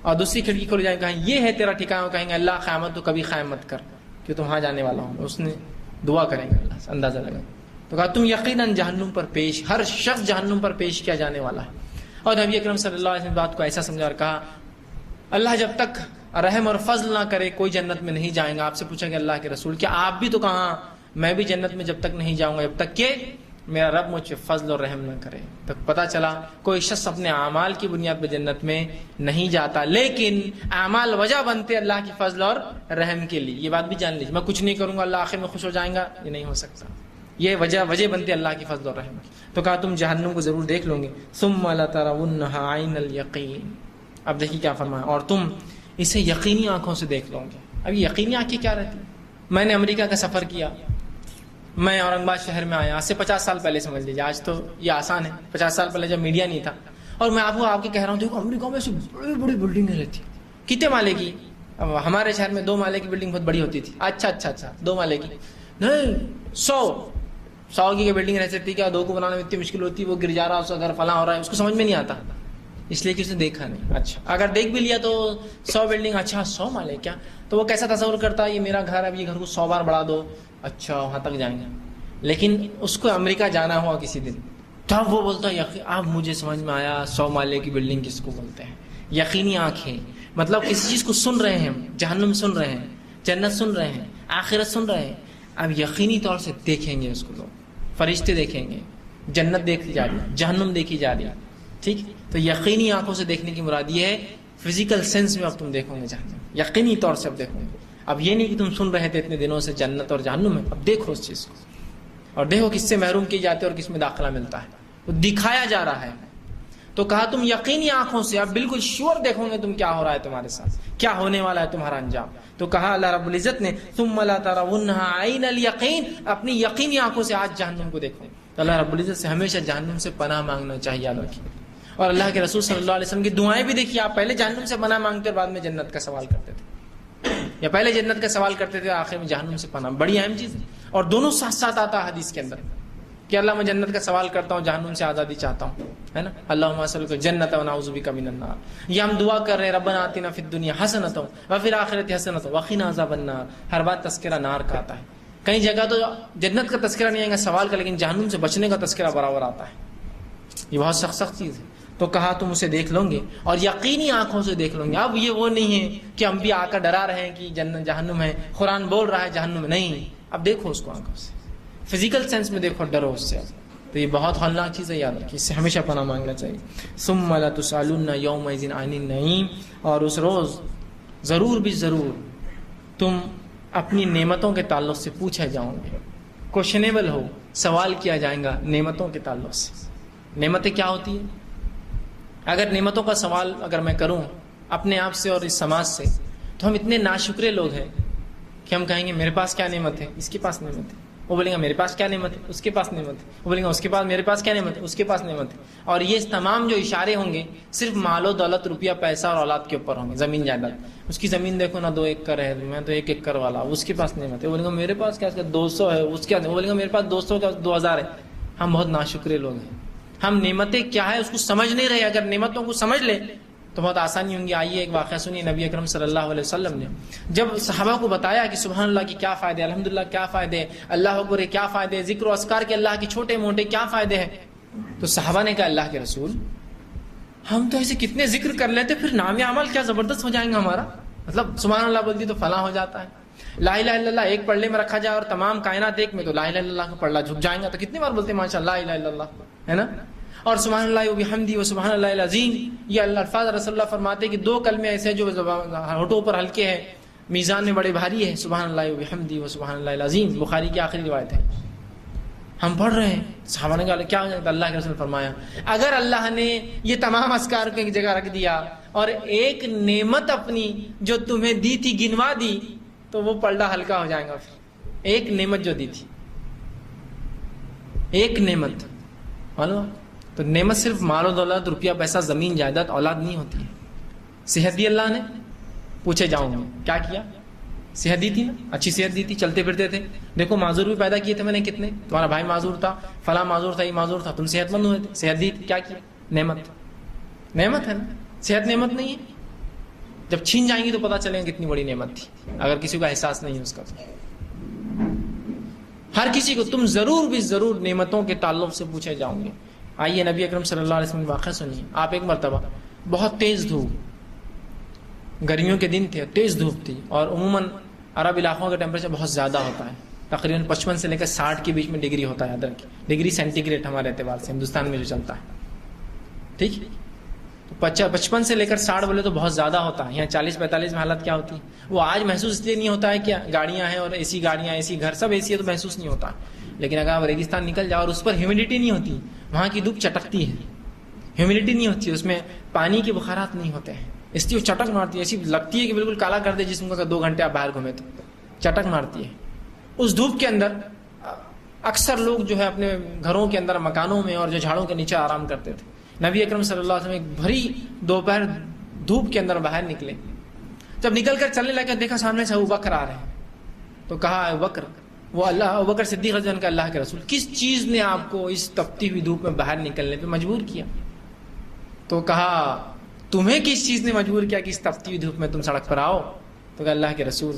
اور دوسری کھڑکی کھولی جائے گا یہ ہے تیرا ٹھکانہ، کہیں گے اللہ قیامت تو کبھی قائم مت کر کہ تم وہاں جانے والا ہوں، اس نے دعا کریں گے اللہ سے، اندازہ لگا تو کہا تم یقیناً جہنم پر پیش، ہر شخص جہنم پر پیش کیا جانے والا ہے۔ اور نبی اکرم صلی اللہ علیہ وسلم بات کو ایسا سمجھا اور کہا اللہ جب تک رحم اور فضل نہ کرے کوئی جنت میں نہیں جائیں گا۔ آپ سے پوچھا کہ اللہ کے رسول کیا آپ بھی تو کہاں میں بھی جنت میں جب تک نہیں جاؤں گا جب تک کہ میرا رب مجھ پہ فضل اور رحم نہ کرے۔ تک پتہ چلا کوئی شخص اپنے اعمال کی بنیاد پہ جنت میں نہیں جاتا، لیکن اعمال وجہ بنتے اللہ کی فضل اور رحم کے لیے۔ یہ بات بھی جان لیجیے، میں کچھ نہیں کروں گا اللہ آخر میں خوش ہو جائیں گا، یہ نہیں ہو سکتا، یہ وجہ بنتے اللہ کی فضل اور رحم کی۔ تو کہا تم جہنم کو ضرور دیکھ لو گے، ثم لترونها عین الیقین۔ اب دیکھیے کیا فرمایا، اور تم اسے یقینی آنکھوں سے دیکھ لو گے۔ اب یقینی آنکھیں کیا رہتی؟ میں نے امریکہ کا سفر کیا، میں اورنگ آباد شہر میں آیا، آج سے 50 سال پہلے سمجھ لیجیے، آج تو یہ آسان ہے، 50 سال پہلے جب میڈیا نہیں تھا، اور میں آپ کے کہہ رہا ہوں دیکھو امریکہ میں ایسی بڑی بڑی بلڈنگیں رہتی، کتنے مالے کی؟ اب ہمارے شہر میں 2 مالے کی بلڈنگ بہت بڑی ہوتی تھی، اچھا 2 مالے کی نہیں، 100 کی بلڈنگ رہ سکتی، کیا 2 کو بنانے میں اتنی مشکل ہوتی، وہ گر جا رہا اس کا گھر فلاں ہو رہا ہے، اس کو سمجھ میں نہیں آتا، اس لیے کہ اس نے دیکھا نہیں۔ اچھا اگر دیکھ بھی لیا تو 100 بلڈنگ، اچھا 100 مالے کیا، تو وہ کیسا تصور کرتا ہے یہ میرا گھر ہے، اب یہ گھر کو 100 بار بڑھا دو، اچھا وہاں تک جائیں گے۔ لیکن اس کو امریکہ جانا ہوا کسی دن، تب وہ بولتا ہے اب مجھے سمجھ میں آیا 100 مالے کی بلڈنگ کس کو بولتے ہیں۔ یقینی آنکھیں مطلب کسی چیز کو سن رہے ہیں، جہنم سن رہے ہیں، جنت سن رہے ہیں، آخرت سن رہے ہیں، اب یقینی طور سے دیکھیں گے اس کو، لوگ فرشتے دیکھیں گے، جنت دیکھی جا رہی ہے، جہنم دیکھی جا رہی ہے، ٹھیک۔ تو یقینی آنکھوں سے دیکھنے کی مراد یہ ہے فزیکل سینس میں اب تم دیکھو گے جہنم، یقینی طور سے اب دیکھو گے۔ اب یہ نہیں کہ تم سن رہے تھے اتنے دنوں سے جنت اور جہنم میں، اب دیکھو اس چیز کو اور دیکھو کس سے محروم کی جاتے اور کس میں داخلہ ملتا ہے، وہ دکھایا جا رہا ہے۔ تو کہا تم یقینی آنکھوں سے اب بالکل شیور دیکھو گے تم کیا ہو رہا ہے تمہارے ساتھ، کیا ہونے والا ہے تمہارا انجام۔ تو کہا اللہ رب العزت نے ثم لترونها عین الیقین، اپنی یقینی آنکھوں سے آج جہنم کو دیکھو۔ تو اللہ رب العزت سے ہمیشہ جہنم سے پناہ مانگنا چاہیے، یاد رکھیے۔ اور اللہ کے رسول صلی اللہ علیہ وسلم کی دعائیں بھی دیکھیے، آپ پہلے جہنم سے پناہ مانگتے اور بعد میں جنت کا سوال کرتے تھے، یا پہلے جنت کا سوال کرتے تھے آخر میں جہنم سے پناہ، بڑی اہم چیز ہے۔ اور دونوں ساتھ ساتھ آتا ہے حدیث کے اندر کہ اللہ میں جنت کا سوال کرتا ہوں، جہنم سے آزادی چاہتا ہوں، ہے نا، اللہم اسألک الجنۃ ونعوذ بک من النار۔ یہ ہم دعا کر رہے ہیں ربنا آتنا فی الدنیا حسنۃ وفی الآخرۃ حسنۃ وقنا عذاب النار، ہر بات تذکرہ نار کا آتا ہے، کئی جگہ تو جنت کا تذکرہ نہیں آئے گا سوال کا، لیکن جہنم سے بچنے کا تذکرہ برابر آتا ہے، یہ بہت سخت چیز ہے۔ تو کہا تم اسے دیکھ لو گے اور یقینی آنکھوں سے دیکھ لو گے۔ اب یہ وہ نہیں ہے کہ ہم بھی آ کر ڈرا رہے ہیں کہ جنت جہنم ہے، قرآن بول رہا ہے جہنم میں نہیں، اب دیکھو اس کو آنکھوں سے، فزیکل سینس میں دیکھو، ڈرو اس سے۔ تو یہ بہت ہولناک چیز ہے، یاد رکھیے، اس سے ہمیشہ پناہ مانگنا چاہیے۔ ثم لتسألن یومئذ عن النعیم، اور اس روز ضرور بھی ضرور تم اپنی نعمتوں کے تعلق سے پوچھے جاؤں گے. کوشچنیبل ہو, سوال کیا جائے گا نعمتوں کے تعلق سے. نعمتیں کیا ہوتی ہیں؟ اگر نعمتوں کا سوال اگر میں کروں اپنے آپ سے اور اس سماج سے, تو ہم اتنے ناشکرے لوگ ہیں کہ ہم کہیں گے میرے پاس کیا نعمت ہے, اس کے پاس نعمت ہے. وہ بولیں گا میرے پاس کیا نعمت ہے, اس کے پاس نعمت ہے. وہ بولیں گا اس کے پاس, میرے پاس کیا نعمت ہے, اس کے پاس نعمت ہے. اور یہ تمام جو اشارے ہوں گے صرف مال و دولت, روپیہ, پیسہ اور اولاد کے اوپر ہوں گے. زمین جائیداد, اس کی زمین دیکھو نا 2 ایکڑ ہے, میں تو 1 ایکڑ والا, اس کے پاس نعمت ہے. وہ بولیں گا میرے پاس کیا 200 ہے, اس کے وہ بولیں گا میرے پاس 200 کا 2000 ہے. ہم بہت ناشکرے لوگ ہیں. ہم نعمتیں کیا ہے اس کو سمجھ نہیں رہے. اگر نعمتوں کو سمجھ لیں تو بہت آسانی ہوں گی. آئیے ایک واقعہ سنیے. نبی اکرم صلی اللہ علیہ وسلم نے جب صحابہ کو بتایا کہ سبحان اللہ کی کیا فائدے, الحمدللہ کیا فائدے, اللہ اکبر کیا فائدے, ذکر و اذکار کے اللہ کے چھوٹے موٹے کیا فائدے ہیں, تو صحابہ نے کہا اللہ کے رسول ہم تو ایسے کتنے ذکر کر لیتے, پھر نام عمل کیا زبردست ہو جائیں گا ہمارا. مطلب سبحان اللہ بولتی تو فلاں ہو جاتا ہے, لا الہ الا اللہ ایک پڑھنے میں رکھا جائے اور تمام کائنات ایک میں, تو لا الہ الا اللہ کا پڑھنا جھک جائیں گا. تو کتنی بار بولتے ہیں ماشاء اللہ لا الہ الا اللہ, ہے نا. اور سبحان اللہ و بحمدہ و سبحان اللہ العظیم, یہ اللہ الفاظ رسول اللہ فرماتے کہ 2 کلمے ایسے جو ہونٹوں پر ہلکے ہیں, میزان میں بڑے بھاری ہے. سبحان اللہ و بحمدہ و سبحان اللہ العظیم, بخاری کی آخری روایت ہے. ہم پڑھ رہے ہیں, صحابہ نے کہا کیا ہو جاتا, اللہ کے رسول فرمایا اگر اللہ نے یہ تمام اذکار کو ایک جگہ رکھ دیا اور ایک نعمت اپنی جو تمہیں دی تھی گنوا دی, تو وہ پلڑا ہلکا ہو جائے گا. پھر ایک نعمت جو دی تھی, ایک نعمت معلوم. تو نعمت صرف مال و دولت, روپیہ, پیسہ, زمین جائیداد, اولاد نہیں ہوتی ہے. صحت دی اللہ نے, پوچھے جاؤں گے کیا کیا, صحت دی تھی نا, اچھی صحت دی تھی, چلتے پھرتے تھے. دیکھو معذور بھی پیدا کیے تھے میں نے کتنے, تمہارا بھائی معذور تھا, فلاں معذور تھا, یہ معذور تھا, تم صحت مند ہوئے تھے, صحت دی تھی, کیا کیا, نعمت. نعمت ہے نا, صحت نعمت نہیں ہے. جب چھین جائیں گی تو پتہ چلے گا کتنی بڑی نعمت تھی, اگر کسی کا احساس نہیں ہے اس کا. ہر کسی کو تم ضرور بھی ضرور نعمتوں کے تعلق سے پوچھے جاؤں گے. آئیے نبی اکرم صلی اللہ علیہ وسلم واقعہ سنیے. آپ ایک مرتبہ بہت تیز دھوپ, گرمیوں کے دن تھے, تیز دھوپ تھی, اور عموماً عرب علاقوں کا ٹیمپریچر بہت زیادہ ہوتا ہے, تقریباً 55 سے لے کر 60 کے بیچ میں ڈگری ہوتا ہے, ادر کی ڈگری سینٹی گریڈ ہمارے اعتبار سے ہندوستان میں جو چلتا ہے. ٹھیک, تو 55 سے لے کر 60 بولے تو بہت زیادہ ہوتا ہے. یہاں 40-45 میں حالت کیا ہوتی ہے, وہ آج محسوس اس لیے نہیں ہوتا ہے کہ گاڑیاں ہیں اور اے سی گاڑیاں, اے سی گھر, سب اے سی ہے تو محسوس نہیں ہوتا. لیکن اگر آپ ریگستان نکل جاؤ اور اس پر ہیومیڈیٹی نہیں ہوتی, وہاں کی دھوپ چٹکتی ہے, ہیومیڈیٹی نہیں ہوتی, اس میں پانی کے بخارات نہیں ہوتے ہیں, اس لیے وہ چٹک مارتی ہے, ایسی لگتی ہے کہ بالکل کالا کر دے جسم کا. 2 گھنٹے آپ باہر گھومے تو چٹک مارتی ہے. اس دھوپ کے اندر اکثر لوگ جو ہے اپنے گھروں کے اندر, مکانوں میں اور جو جھاڑوں کے نیچے آرام کرتے تھے. نبی اکرم صلی اللہ علیہ وسلم ایک بھری دوپہر دھوپ کے اندر باہر نکلے. جب نکل کر چلنے لگے دیکھا سامنے سے ابوبکر آ رہے ہیں, تو کہا ابوبکر, وہ ابوبکر صدیق رضی اللہ عنہ کا اللہ کے رسول, کس چیز نے آپ کو اس تپتی ہوئی دھوپ میں باہر نکلنے پہ مجبور کیا؟ تو کہا تمہیں کس چیز نے مجبور کیا کہ اس تپتی ہوئی دھوپ میں تم سڑک پر آؤ؟ تو کہا اللہ کے رسول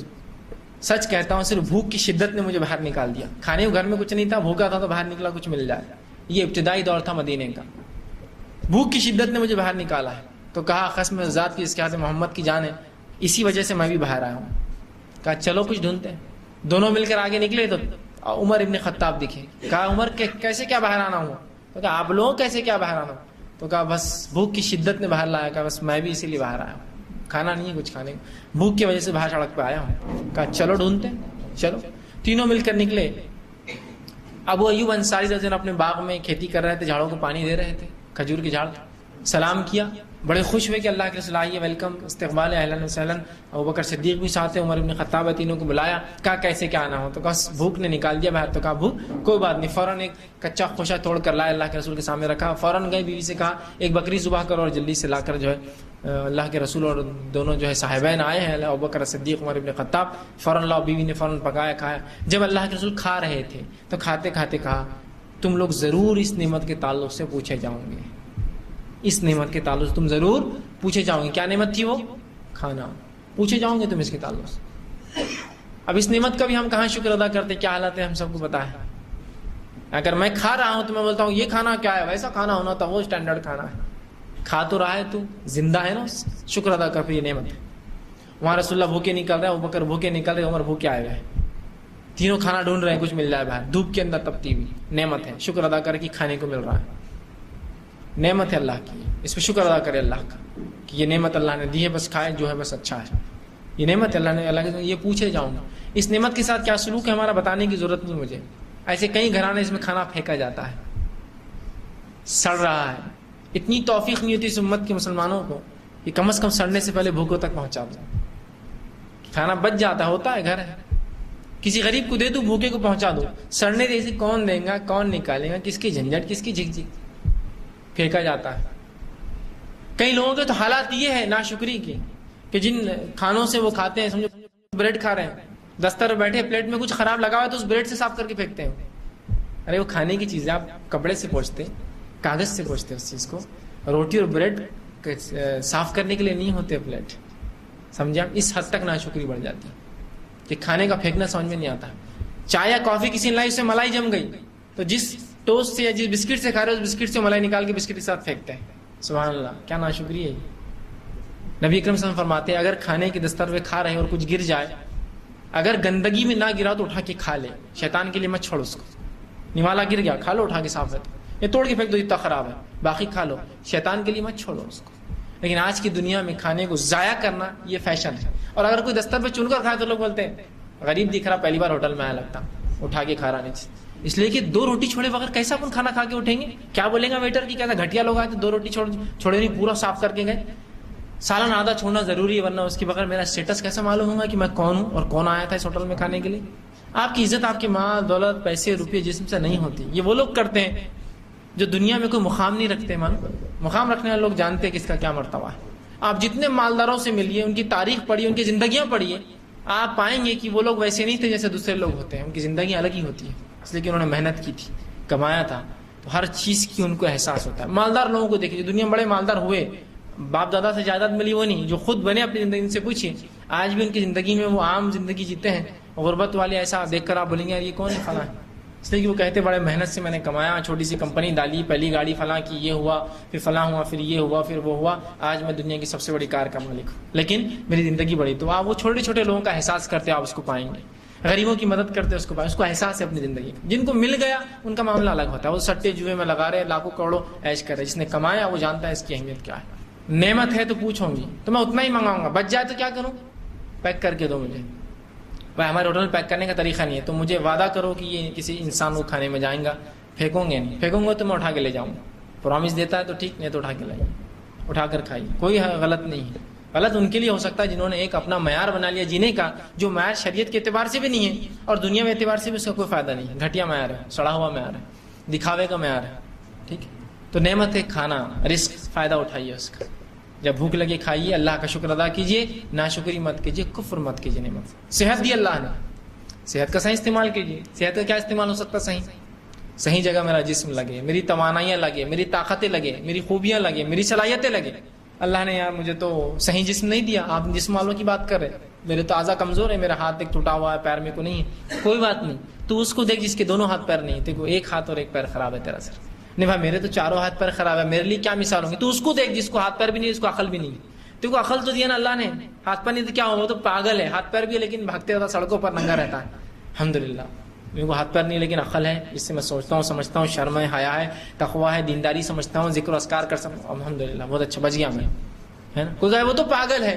سچ کہتا ہوں صرف بھوک کی شدت نے مجھے باہر نکال دیا, کھانے کو گھر میں کچھ نہیں تھا, بھوکا تھا تو باہر نکلا کچھ مل جائے. یہ ابتدائی دور تھا مدینے کا, بھوک کی شدت نے مجھے باہر نکالا ہے. تو کہا قسم ذات کی اس کے ہاتھ محمد کی جان ہے, اسی وجہ سے میں بھی باہر آیا ہوں. کہا چلو کچھ ڈھونڈتے ہیں. دونوں مل کر آگے نکلے تو عمر ابن خطاب دکھے. کہا عمر کیسے کیا باہر آنا ہوا؟ تو کہا آپ لوگ کیسے کیا باہر آنا؟ تو کہا بس بھوک کی شدت نے باہر لایا. کہا بس میں بھی اسی لیے باہر آیا ہوں, کھانا نہیں ہے کچھ کھانے کو, بھوک کی وجہ سے باہر سڑک پہ آیا ہوں. کہا چلو ڈھونڈتے ہیں. چلو تینوں مل کر نکلے. ابو ایوب انصاری رضی اللہ عنہ اپنے باغ میں کھیتی کر رہے تھے, جھاڑوں کو پانی دے رہے تھے, کھجور کے جھاڑ. سلام کیا, بڑے خوش ہوئے کہ اللہ کے رسول آئیے, ویلکم, استقبال ہے, اہلا وسہلا. ابوبکر صدیق بھی ساتھ ہیں, عمر ابن خطاب ہے, تینوں کو بلایا. کہا کیسے کیا آنا ہو؟ تو کہا بھوک نے نکال دیا باہر. تو کہا بھوک کوئی بات نہیں, فوراً ایک کچا خوشہ توڑ کر لائے, اللہ کے رسول کے سامنے رکھا. فوراً گئے, بیوی سے کہا ایک بکری ذبح کرو, اور جلدی سے لا کر جو ہے اللہ کے رسول اور دونوں جو ہے صاحبین آئے ہیں, ابوبکر صدیق, عمر ابن خطاب. فوراً لاؤ, بیوی نے فوراً پکایا, کھایا. جب اللہ کے رسول کھا رہے تھے تو کھاتے کھاتے کہا تم لوگ ضرور اس نعمت کے تعلق سے پوچھے جاؤں گے, اس نعمت کے تعلق سے تم ضرور پوچھے جاؤں گے. کیا نعمت تھی وہ؟ کھانا. پوچھے جاؤں گے تم اس کے تعلق سے. اب اس نعمت کا بھی ہم کہاں شکر ادا کرتے, کیا حالت ہے ہم سب کو پتا ہے. اگر میں کھا رہا ہوں تو میں بولتا ہوں یہ کھانا کیا ہے, ویسا کھانا ہونا تھا, وہ اسٹینڈرڈ کھانا ہے. کھا تو رہا ہے تو زندہ ہے نا, شکر ادا کر, پھر یہ نعمت ہے. وہاں رسول اللہ بھوکے نکل رہے ہیں, ابوبکر بھوکے نکل رہے, عمر بھوکے آئے ہوئے, تینوں کھانا ڈھونڈ رہے ہیں, کچھ مل جائے باہر, دھوپ کے اندر تپتی ہوئی. نعمت ہے, شکر ادا کر کہ کھانے کو مل رہا ہے. نعمت ہے اللہ کی, اس پہ شکر ادا کرے اللہ کا کہ یہ نعمت اللہ نے دی ہے, بس کھائے جو ہے بس اچھا ہے. یہ نعمت ہے اللہ نے, اللہ کے یہ پوچھے جاؤں گا. اس نعمت کے ساتھ کیا سلوک ہے ہمارا بتانے کی ضرورت نہیں مجھے. ایسے کئی گھرانے اس میں کھانا پھینکا جاتا ہے, سڑ رہا ہے. اتنی توفیق نہیں ہوتی اس امت کے مسلمانوں کو کہ کم از کم سڑنے سے پہلے بھوکوں تک پہنچا دو. کھانا بچ جاتا ہوتا ہے, گھر ہے, کسی غریب کو دے دو, بھوکے کو پہنچا دو. سڑنے جیسے کون دے گا, کون نکالے گا, کس کی جھنجھٹ, کس کی جھک جھک, پھینکا جاتا ہے. کئی لوگوں کے تو حالات یہ ہے ناشکری کی کہ جن کھانوں سے وہ کھاتے ہیں, سمجھو بریڈ کھا رہے ہیں, دستر بیٹھے, پلیٹ میں کچھ خراب لگا ہوا ہے تو اس بریڈ سے صاف کر کے پھینکتے ہیں. ارے وہ کھانے کی چیز ہے, آپ کپڑے سے پوچھتے, کاغذ سے پوچھتے اس چیز کو. روٹی اور بریڈ صاف کرنے کے لیے نہیں ہوتے پلیٹ. سمجھا, اس حد تک ناشکری بڑھ جاتی ہے کہ کھانے کا پھینکنا سمجھ میں نہیں آتا. چائے یا کافی کسی نے لائی, اس سے ملائی جم گئی تو جس ٹوسٹ سے یا جس بسکٹ سے کھا رہے ہیں اس بسکٹ سے ملائی نکال کے بسکٹ کے ساتھ پھینکتے ہیں. سبحان اللہ, کیا ناشکری ہے. نبی اکرم صلی اللہ علیہ وسلم فرماتے ہیں اگر کھانے کے دستر پہ کھا رہے ہیں اور کچھ گر جائے, اگر گندگی میں نہ گرا تو اٹھا کے کھا لے. شیطان کے لیے مت چھوڑ اس کو. نوالا گر گیا, کھا لو اٹھا کے, صاف ہے تو یہ توڑ کے پھینک دو, اتنا خراب ہے, باقی کھا لو. شیطان کے لیے مت چھوڑو اس کو. لیکن آج کی دنیا میں کھانے کو ضائع کرنا یہ فیشن ہے. اور اگر کوئی دستر پہ چن کر کھائے تو لوگ بولتے ہیں غریب دکھ رہا, پہلی بار ہوٹل میں آیا لگتا, اٹھا کے کھا رہا نیچے. اس لیے کہ 2 روٹی چھوڑے بغیر کیسا اپن کھانا کھا کے اٹھیں گے. کیا بولیں گا ویٹر کی, کہتا گھٹیا لوگ آئے تو 2 روٹی چھوڑے نہیں, پورا صاف کر کے گئے. سالن آدھا چھوڑنا ضروری ہے, ورنہ اس کے بغیر میرا اسٹیٹس کیسا معلوم ہوگا کہ میں کون ہوں اور کون آیا تھا اس ہوٹل میں کھانے کے لیے. آپ کی عزت آپ کے مال دولت پیسے روپئے جسم سے نہیں ہوتی. یہ وہ لوگ کرتے ہیں جو دنیا میں کوئی مقام نہیں رکھتے. مقام رکھنے والے لوگ جانتے ہیں کہ اس کا کیا مرتبہ ہے. آپ جتنے مالداروں سے ملیے, ان کی تاریخ پڑھیے, ان کی زندگیاں پڑھیے, آپ پائیں گے کہ وہ لوگ ویسے نہیں تھے جیسے دوسرے لوگ ہوتے ہیں. ان کی زندگی الگ ہی ہوتی ہے, اس لیے کہ انہوں نے محنت کی تھی, کمایا تھا, تو ہر چیز کی ان کو احساس ہوتا ہے. مالدار لوگوں کو دیکھیے, دنیا میں بڑے مالدار ہوئے, باپ دادا سے جائیداد ملی وہ نہیں, جو خود بنے اپنی زندگی. ان سے پوچھیے آج بھی ان کی زندگی میں وہ عام زندگی جیتے ہیں. غربت والے ایسا دیکھ کر آپ بولیں گے یہ کون ہے, فلاں ہے. اس لیے کہ وہ کہتے بڑے محنت سے میں نے کمایا, چھوٹی سی کمپنی ڈالی, پہلی گاڑی فلاں کی, یہ ہوا, پھر فلاں ہوا, پھر یہ ہوا, پھر وہ ہوا, آج میں دنیا کی سب سے بڑی کار کا مالک ہوں, لیکن میری زندگی بڑی. تو آپ وہ چھوٹے چھوٹے لوگوں کا احساس کرتے, آپ اس کو پائیں گے. غریبوں کی مدد کرتے اس کو پائیں, اس کو احساس ہے اپنی زندگی کا. جن کو مل گیا ان کا معاملہ الگ ہوتا ہے, وہ سٹے جوئے میں لگا رہے, لاکھوں کروڑوں عیش کر رہے. جس نے کمایا وہ جانتا ہے اس کی اہمیت کیا ہے. نعمت ہے تو پوچھوں گی تو میں اتنا ہی منگاؤں گا, بچ جائے تو کیا کروں, پیک کر کے دو مجھے. بھائی ہمارے ہوٹل میں پیک کرنے کا طریقہ نہیں ہے, تو مجھے وعدہ کرو کہ یہ کسی انسان کو کھانے میں جائیں گا, پھینکوں گے نہیں. پھینکوں گا تو میں اٹھا کے لے جاؤں گا. پرومس دیتا ہے تو ٹھیک, نہیں تو اٹھا کے لائیے, اٹھا کر کھائیے. کوئی غلط نہیں ہے. غلط ان کے لیے ہو سکتا ہے جنہوں نے ایک اپنا معیار بنا لیا جینے کا, جو معیار شریعت کے اعتبار سے بھی نہیں ہے اور دنیا میں اعتبار سے بھی اس کا کوئی فائدہ نہیں ہے. گھٹیا معیار ہے, سڑا ہوا معیار ہے, دکھاوے کا معیار ہے. ٹھیک ہے, تو نعمت ہے کھانا, رزق, فائدہ اٹھائیے اس کا. جب بھوک لگے کھائیے, اللہ کا شکر ادا کیجیے, ناشکری مت کیجیے, کفر مت کیجیے. نعمت صحت دی اللہ نے, صحت کا صحیح استعمال کیجیے. صحت کا کیا استعمال ہو سکتا ہے, صحیح جگہ میرا جسم لگے, میری توانائیاں لگے, میری طاقتیں لگے, میری خوبیاں لگے, میری صلاحیتیں لگے. اللہ نے یار مجھے تو صحیح جسم نہیں دیا, آپ جسم والوں کی بات کر رہے, میرے تو اعضاء کمزور ہے, میرا ہاتھ ایک ٹوٹا ہوا ہے, پیر میں کو نہیں ہے, کوئی بات نہیں. تو اس کو دیکھ جس کے دونوں ہاتھ پیر نہیں, دیکھو ایک ہاتھ اور ایک پیر خراب ہے تیرا سر. نہیں بھائی میرے تو چاروں ہاتھ پیر خراب ہے, میرے لیے کیا مثال ہوں گی. تو اس کو دیکھ جس کو ہاتھ پیر بھی نہیں, اس کو عقل بھی نہیں. تو عقل تو دیا نا اللہ نے, ہاتھ پیر نہیں تو کیا ہو, وہ تو پاگل ہے. ہاتھ پیر بھی ہے لیکن بھاگتے رہتا, سڑکوں پر ننگا رہتا ہے. الحمدللہ میرے کو ہاتھ پیر نہیں لیکن عقل ہے, جس سے میں سوچتا ہوں, سمجھتا ہوں, شرم ہے, حیا ہے, تقویٰ ہے, دینداری سمجھتا ہوں, ذکر و اذکار کر سکتا ہوں. الحمدللہ بہت اچھا, بچ گیا میں, ہے نا. کوئی وہ تو پاگل ہے,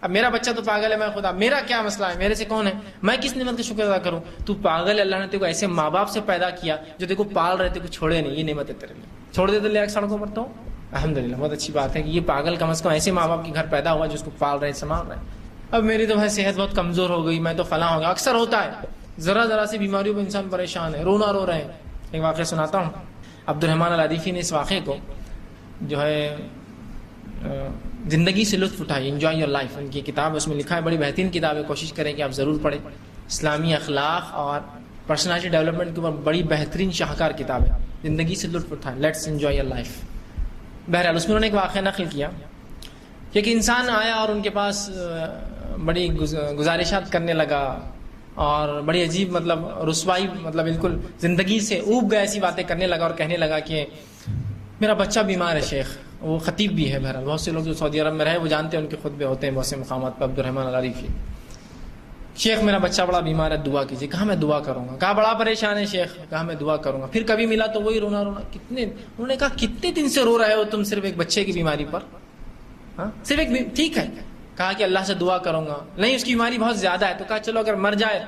اب میرا بچہ تو پاگل ہے, میں خدا میرا کیا مسئلہ ہے, میرے سے کون ہے, میں کس نعمت کا شکر ادا کروں. تو پاگل ہے, اللہ نے تیرے کو ایسے ماں باپ سے پیدا کیا جو تیرے کو پال رہے, تیرے کو چھوڑے نہیں. یہ نعمت ہے تیرے لیے, چھوڑ دیتے لے سڑکوں پر. تو الحمدللہ بہت اچھی بات ہے کہ یہ پاگل کم از کم ایسے ماں باپ کے گھر پیدا ہوا جو اس کو پال رہے, سنبھال رہے. اب میری تو بھائی صحت بہت کمزور ہو گئی, میں تو فلاں ہو گیا. اکثر ہوتا ہے, ذرا سی بیماریوں میں انسان پریشان ہے, رونا رو رہے ہیں. ایک واقعہ سناتا ہوں. عبد الرحمن العریفی نے اس واقعے کو جو ہے زندگی سے لطف اٹھائی, انجوائے یور لائف, ان کی کتاب ہے, اس میں لکھا ہے, بڑی بہترین کتاب ہے, کوشش کریں کہ آپ ضرور پڑھیں. اسلامی اخلاق اور پرسنالٹی ڈیولپمنٹ کے اوپر بڑی بہترین شاہکار کتاب ہے. زندگی سے لطف اٹھائیں, لیٹس انجوائے یور لائف. بہرحال اس میں انہوں نے ایک واقعہ نقل کیا کہ ایک انسان آیا اور ان کے پاس بڑی گزارشات کرنے لگا اور بڑی عجیب مطلب رسوائی, مطلب بالکل زندگی سے اوب گیا, ایسی باتیں کرنے لگا اور کہنے لگا کہ میرا بچہ بیمار ہے شیخ. وہ خطیب بھی ہے, بہرحال بہت سے لوگ جو سعودی عرب میں رہے وہ جانتے ہیں, ان کے خطبے ہوتے ہیں بہت سے مقامات پر. عبد الرحمن العریفی, شیخ میرا بچہ بڑا بیمار ہے, دعا کیجیے. کہا میں دعا کروں گا. کہا بڑا پریشان ہے شیخ. کہا میں دعا کروں گا. پھر کبھی ملا تو وہی رونا. انہوں نے کہا کتنے دن سے رو رہے ہو تم صرف ایک بچے کی بیماری پر, ہاں صرف ایک, ٹھیک ہے کہا کہ اللہ سے دعا کروں گا. نہیں اس کی بیماری بہت زیادہ ہے, تو کہا چلو اگر مر جائے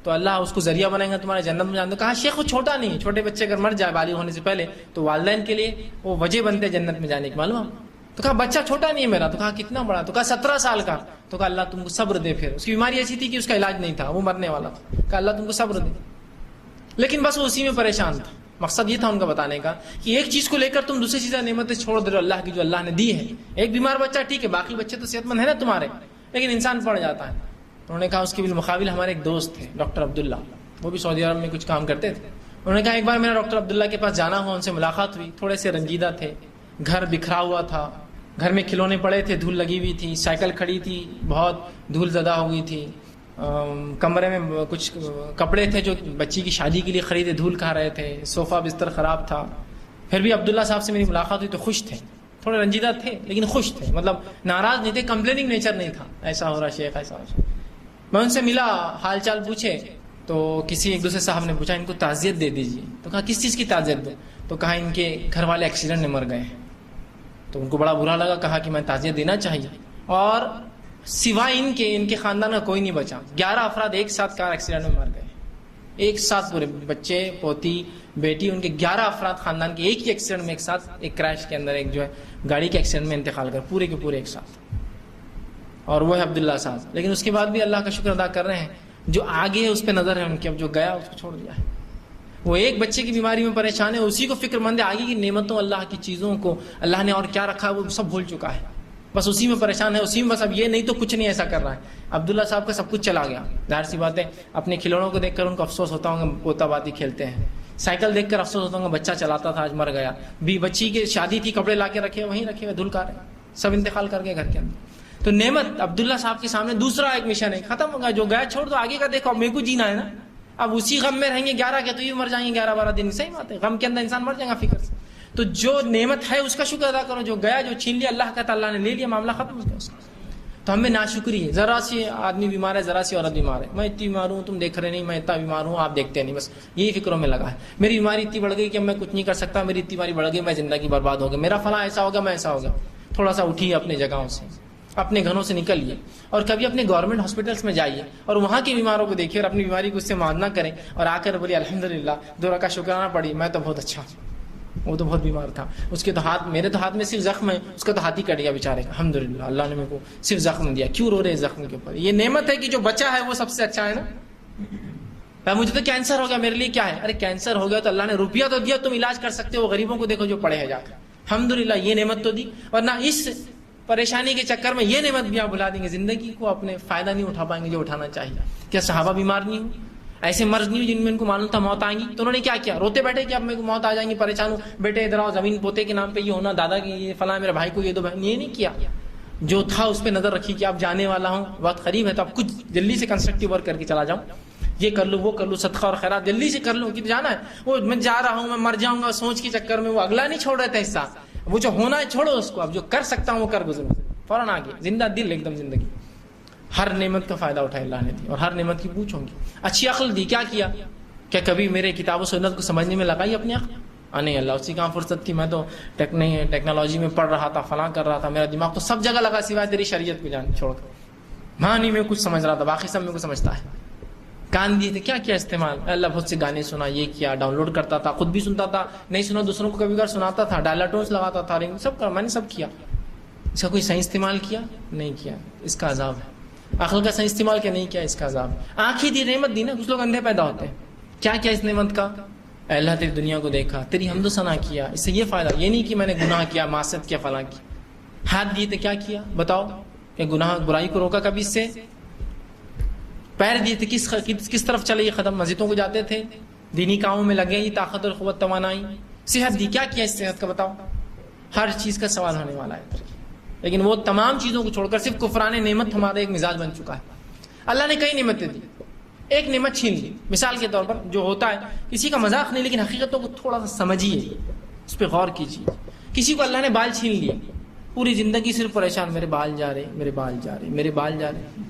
تو اللہ اس کو ذریعہ بنائے گا تمہارے جنت میں جانے. تو کہا شیخ وہ چھوٹا نہیں ہے, چھوٹے بچے اگر مر جائے بالغ ہونے سے پہلے تو والدین کے لیے وہ وجہ بنتے جنت میں جانے کی, معلوم. تو کہا بچہ چھوٹا نہیں ہے میرا. تو کہا کتنا بڑا؟ تو کہا 17 سال کا. تو کہا اللہ تم کو صبر دے. پھر اس کی بیماری ایسی تھی کہ اس کا علاج نہیں تھا, وہ مرنے والا تھا. کہا اللہ تم کو صبر دے. لیکن بس وہ اسی میں پریشان تھا. مقصد یہ تھا ان کا بتانے کا کہ ایک چیز کو لے کر تم دوسری چیزیں نعمتیں چھوڑ دے رہے ہو اللہ کی جو اللہ نے دی ہے. ایک بیمار بچہ ٹھیک ہے, باقی بچے تو صحت مند ہے نا تمہارے, لیکن انسان پڑ جاتا ہے. انہوں نے کہا اس کے بالمقابل ہمارے ایک دوست تھے ڈاکٹر عبداللہ, وہ بھی سعودی عرب میں کچھ کام کرتے تھے. انہوں نے کہا ایک بار میرا ڈاکٹر عبداللہ کے پاس جانا ہوا, ان سے ملاقات ہوئی. تھوڑے سے رنجیدہ تھے, گھر بکھرا ہوا تھا, گھر میں کھلونے پڑے تھے, دھول لگی ہوئی تھی, سائیکل کھڑی تھی بہت دھول زدہ ہو گئی تھی, کمرے میں کچھ کپڑے تھے جو بچی کی شادی کے لیے خریدے دھول کھا رہے تھے, صوفہ بستر خراب تھا. پھر بھی عبداللہ صاحب سے میری ملاقات ہوئی تو خوش تھے, تھوڑے رنجیدہ تھے لیکن خوش تھے, مطلب ناراض نہیں تھے, کمپلیننگ نیچر نہیں تھا, ایسا ہو رہا شیخ ایسا ہو رہا. میں ان سے ملا, حال چال پوچھے تو کسی ایک دوسرے صاحب نے پوچھا ان کو تعزیت دے دیجیے. تو کہا کس چیز کی تعزیت دو؟ تو کہا ان کے گھر والے ایکسیڈنٹ میں مر گئے ہیں. تو ان کو بڑا برا لگا, کہا کہ میں تعزیت دینا چاہیے, اور سوائے ان کے خاندان کا کوئی نہیں بچا. 11 افراد ایک ساتھ کار ایکسیڈنٹ میں مر گئے, ایک ساتھ پورے بچے پوتی بیٹی, ان کے 11 افراد خاندان کے ایک ہی ایکسیڈنٹ میں ایک ساتھ, ایک کریش کے اندر, ایک جو ہے گاڑی کے ایکسیڈنٹ میں انتقال کر, پورے کے پورے ایک ساتھ. اور وہ ہے عبداللہ صاحب. لیکن اس کے بعد بھی اللہ کا شکر ادا کر رہے ہیں, جو آگے ہے اس پہ نظر ہے ان کی, اب جو گیا اس کو چھوڑ دیا ہے. وہ ایک بچے کی بیماری میں پریشان ہے, اسی کو فکر مند ہے, آگے کی نعمتوں اللہ کی چیزوں کو اللہ نے اور کیا رکھا ہے وہ سب بھول چکا ہے, بس اسی میں پریشان ہے, اسی میں بس اب یہ نہیں تو کچھ نہیں ایسا کر رہا ہے. عبداللہ صاحب کا سب کچھ چلا گیا, ظاہر سی بات ہے. اپنے کھلونوں کو دیکھ کر ان کو افسوس ہوتا ہوگا, پوتا باتی کھیلتے ہیں. سائیکل دیکھ کر افسوس ہوتا ہوگا, بچہ چلاتا تھا آج مر گیا. بچی کی شادی تھی, کپڑے لا کے رکھے وہیں رکھے ہوئے, دھل کر سب انتقال کر گئے گھر کے اندر. تو نعمت عبداللہ صاحب کے سامنے دوسرا ایک مشن ہے, ختم ہو گیا. جو گیا چھوڑ دو, آگے کا دیکھو, اب میرے کو جینا ہے نا. اب اسی غم میں رہیں گے 11 کے, تو یہ مر جائیں گے 11-12 دن. صحیح بات ہے, غم کے اندر انسان مر جائے گا فکر سے. تو جو نعمت ہے اس کا شکر ادا کرو. جو گیا, جو چھین لیا اللہ کا, اللہ نے لے لیا, معاملہ ختم ہو گیا اس کا. تو ہمیں ناشکری ہے. ذرا سی آدمی بیمار ہے, ذرا سی عورت بیمار ہے, میں اتنی بیمار ہوں تم دیکھ رہے نہیں, میں اتنا بیمار ہوں آپ دیکھتے نہیں, بس یہی فکروں میں لگا ہے. میری بیماری اتنی بڑھ گئی کہ میں کچھ نہیں کر سکتا, میری اتنی بیماری بڑھ گئی میں زندگی برباد ہو گئی, میرا فلاں ایسا ہوگا, میں ایسا ہوگا. تھوڑا سا اٹھیے اپنے جگہوں سے, اپنے گھروں سے نکلیے, اور کبھی اپنے گورنمنٹ ہاسپٹلس میں جائیے اور وہاں کے بیماروں کو دیکھیے, اور اپنی بیماری کو اس سے معائنہ کریں, اور آ کر بولیے الحمدللہ, 2 رکعت شکرانہ پڑھی, میں تو بہت اچھا ہوں. وہ تو بہت بیمار تھا, اس کے تو ہاتھ, میرے تو ہاتھ میں صرف زخم ہے, اس کا تو ہاتھ ہی کٹ گیا بیچارے کا. الحمدللہ اللہ نے میرے کو صرف زخم دیا, کیوں رو رہے زخم کے اوپر؟ یہ نعمت ہے کہ جو بچا ہے وہ سب سے اچھا ہے نا. مجھے تو کینسر ہو گیا, میرے لیے کیا ہے؟ ارے کینسر ہو گیا تو اللہ نے روپیہ تو دیا, تم علاج کر سکتے ہو. غریبوں کو دیکھو جو پڑے ہیں جا کر, الحمدللہ یہ نعمت تو دی. اور نہ اس پریشانی کے چکر میں یہ نعمت بھی آپ بھلا دیں گے, زندگی کو اپنے فائدہ نہیں اٹھا پائیں گے جو اٹھانا چاہیے. کیا صحابہ بیمار نہیں ہوں, ایسے مرض نہیں ہو جن میں ان کو معلوم تھا موت آئیں گی, تو انہوں نے کیا کیا؟ روتے بیٹھے کہ اب میرے کو موت آ جائیں گی, پریشان ہوں, بیٹے ادھر آؤ, زمین پوتے کے نام پہ یہ ہونا, دادا کی یہ فلاں, میرے بھائی کو یہ دو. بہن یہ نہیں کیا, جو تھا اس پہ نظر رکھی کہ اب جانے والا ہوں, وقت قریب ہے, تو اب کچھ جلدی سے کنسٹرکٹیو ورک کر کے چلا جاؤں, یہ کر لوں وہ کر لوں, صدقہ اور خیرات جلدی سے کر لوں, کہ جانا ہے. وہ میں جا رہا ہوں, میں مر جاؤں گا سوچ کے چکر میں وہ اگلا نہیں چھوڑ رہے تھے حصہ, وہ جو ہونا ہے چھوڑو اس کو, اب جو کر سکتا ہوں وہ کر گزروں, فوراً آگے, زندہ دل ایک دم زندگی. ہر نعمت کا فائدہ اٹھایا اللہ نے دی, اور ہر نعمت کی پوچھوں گی. اچھی عقل دی, کیا کیا؟ کیا کبھی میرے کتاب و سنت کو سمجھنے میں لگائی اپنی عقل؟ نہیں, اللہ اسی کہاں فرصت تھی, میں تو ٹیکنالوجی میں پڑھ رہا تھا, فلاں کر رہا تھا, میرا دماغ تو سب جگہ لگا سوائے تیری شریعت کو جان چھوڑ کر. ہاں نہیں, میں کچھ سمجھ رہا تھا, باقی سب میں کو سمجھتا ہے. کان دیے تھے, کیا کیا استعمال, اللہ بہت سے گانے سنا, یہ کیا, ڈاؤن لوڈ کرتا تھا, خود بھی سنتا تھا, نہیں سنا دوسروں کو کبھی کبھار سناتا تھا, ڈائلر ٹونز لگاتا تھا, رنگ سب کر, میں نے سب کیا. اس کا کوئی صحیح استعمال کیا نہیں کیا, اس کا عذاب ہے. عقل کا صحیح استعمال کیا نہیں کیا, اس کا عذاب. آنکھیں دی, نعمت دی نا, کچھ لوگ اندھے پیدا ہوتے ہیں. کیا کیا اس نعمت کا؟ اللہ تیری دنیا کو دیکھا, تیری حمد و ثنا کیا, اس سے یہ فائدہ, یہ نہیں کہ میں نے گناہ کیا, معصیت کیا, فلاں کی. ہاتھ دیے تھے, کیا کیا بتاؤ, کہ گناہ برائی کو روکا کبھی اس سے. پیر دیے تھے, کس طرف چلے یہ قدم, مسجدوں کو جاتے تھے, دینی کاموں میں لگے, یہ طاقت اور قوت توانائی. صحت دی, کیا کیا اس صحت کا بتاؤ. ہر چیز کا سوال ہونے والا ہے, لیکن وہ تمام چیزوں کو چھوڑ کر صرف کفران نعمت ہمارا ایک مزاج بن چکا ہے. اللہ نے کئی نعمتیں دی, ایک نعمت چھین لی. مثال کے طور پر جو ہوتا ہے, کسی کا مذاق نہیں, لیکن حقیقتوں کو تھوڑا سا سمجھیے, اس پہ غور کیجیے. کسی کو اللہ نے بال چھین لیے, پوری زندگی صرف پریشان, میرے بال جا رہے, میرے بال جا رہے, میرے بال جا رہے.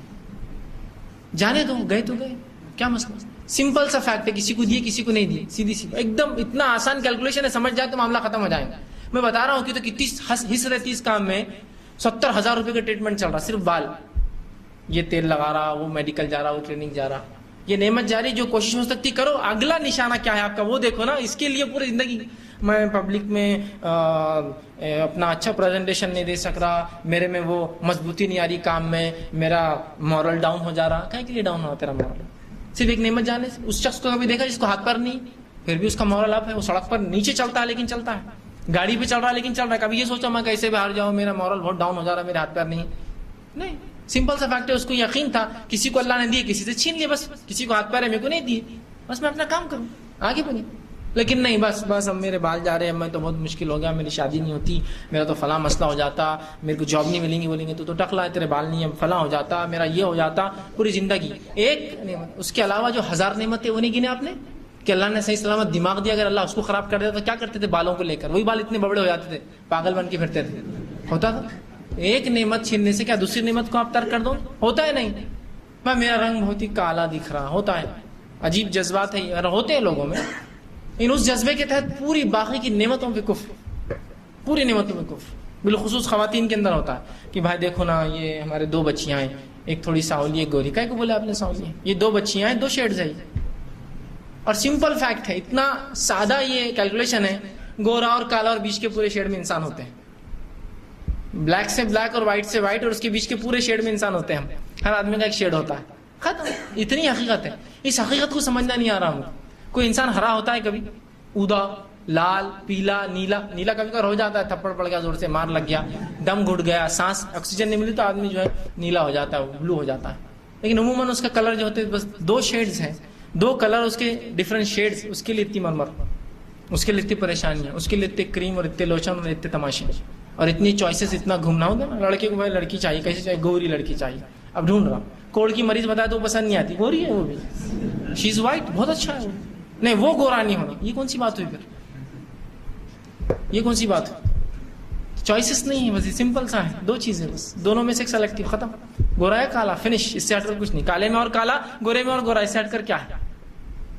جانے دو, گئے تو گئے, کیا مسئلہ. سمپل سا فیکٹ ہے, کسی کو دیے کسی کو نہیں دیے, سیدھی سیدھی ایک دم. اتنا آسان کیلکولیشن ہے, سمجھ جائے تو معاملہ ختم ہو جائے گا. میں بتا رہا ہوں کہ تو کتنی حس رہتی اس کام میں, 70,000 روپے کا ٹریٹمنٹ چل رہا صرف بال، یہ تیل لگا رہا، وہ میڈیکل جا رہا، وہ ٹریننگ جا رہا. یہ نعمت جاری جو کوشش ہو سکتی کرو. اگلا نشانہ کیا ہے آپ کا وہ دیکھو نا. اس کے لیے پوری زندگی میں پبلک میں اپنا اچھا پریزنٹیشن نہیں دے سک رہا، میرے میں وہ مضبوطی نہیں آ رہی کام میں، میرا مورل ڈاؤن ہو جا رہا. کہیں کے لیے ڈاؤن ہو تیرا مورل؟ صرف ایک نعمت جانے سے. اس شخص کو کبھی دیکھا جس کو ہاتھ پر نہیں، پھر بھی اس کا مورل اپ ہے، وہ سڑک پر نیچے چلتا ہے لیکن چلتا ہے، گاڑی پہ چل رہا ہے لیکن چل رہا ہے. کبھی یہ سوچا میں کیسے باہر جاؤں، میرا مورل بہت ڈاؤن ہو جا رہا ہے، میرے ہاتھ پیر نہیں. سمپل سا فیکٹ ہے، اس کو یقین تھا کسی کو اللہ نے دیے، کسی سے چھین لیے، بس کسی کو ہاتھ پیر ہے، میرے کو نہیں دیے، بس میں اپنا کام کروں آگے بڑھیں. لیکن نہیں، بس اب میرے بال جا رہے ہیں، میں تو بہت مشکل ہو گیا، میری شادی نہیں ہوتی، میرا تو فلاں مسئلہ ہو جاتا، میرے کو جاب نہیں ملیں گی، بولیں گے تو ٹکلا ہے، تیرے بال نہیں ہے، فلاں ہو جاتا، میرا یہ ہو جاتا. پوری زندگی ایک نعمت، اس کے علاوہ جو 1000 نعمتیں وہ نہیں گنے آپ نے کہ اللہ نے صحیح سلامت دماغ دیا. اگر اللہ اس کو خراب کر دیتا تو کیا کرتے تھے؟ بالوں کو لے کر وہی بال اتنے بڑے ہو جاتے تھے، پاگل بن کے پھرتے تھے. ہوتا تھا ایک نعمت چھیننے سے کیا دوسری نعمت کو آپ ترک کر دو؟ ہوتا ہے نہیں. میں میرا رنگ بہت ہی کالا دکھ رہا، ہوتا ہے. عجیب جذبات ہے اور ہوتے ہیں لوگوں میں. اس جذبے کے تحت پوری باقی کی نعمتوں پہ کفر، پوری نعمتوں میں کفر. بالخصوص خواتین کے اندر ہوتا ہے کہ بھائی دیکھو نا، یہ ہمارے 2 بچیاں ہیں، ایک تھوڑی سانولی ایک گوری. کہے کو بولے آپ نے سانولی؟ یہ 2 بچیاں ہیں، 2 شیڈز ہیں. اور سمپل فیکٹ ہے، اتنا سادہ یہ کیلکولیشن ہے، گورا اور کالا اور بیچ کے پورے شیڈ میں انسان ہوتے ہیں. بلیک سے بلیک اور وائٹ سے وائٹ اور اس کے بیچ کے پورے شیڈ میں انسان ہوتے ہیں. ہر آدمی کا ایک شیڈ ہوتا ہے. ختم. اتنی حقیقت ہے. اس حقیقت کو سمجھنا نہیں آ رہا ہم کو. کوئی انسان ہرا ہوتا ہے کبھی، اودا، لال، پیلا، نیلا. نیلا کبھی کبھی ہو جاتا ہے، تھپڑ پڑ گیا، زور سے مار لگ گیا، دم گھٹ گیا، سانس آکسیجن نہیں ملی تو آدمی جو ہے نیلا ہو جاتا ہے، بلو ہو جاتا ہے. لیکن عموماً اس کا کلر جو ہوتے ہیں بس 2 شیڈز ہیں، 2 کلر اس کے ڈفرینٹ شیڈز. اس کے لیے اتنی مرمر، اس کے لیے اتنی پریشانیاں، اس کے لیے اتنے کریم اور اتنے لوشن اور اتنے تماشے اور اتنی چوائسیز، اتنا گھومنا ہوتا ہے نا. لڑکے کو بھائی لڑکی چاہیے، کیسے چاہیے؟ گوری لڑکی چاہیے. اب ڈھونڈ رہا، کوڑ کی مریض بتایا تو پسند نہیں آتی، گوری ہے وہ بھی، شی از وائٹ، بہت اچھا ہے وہ. نہیں وہ گورا نہیں ہونا، یہ کون سی بات ہوئی پھر؟ یہ کون سی بات ہوئی؟ چوائسیز نہیں ہے، بس سمپل سا ہے. 2 چیزیں بس، دونوں میں سے ایک سلیکٹیو، ختم. گورا ہے کالا، فنش. اس سے ہٹ کر کچھ نہیں. کالے میں اور کالا، گورے میں اور گورا، اس سے ہٹ کر کیا ہے؟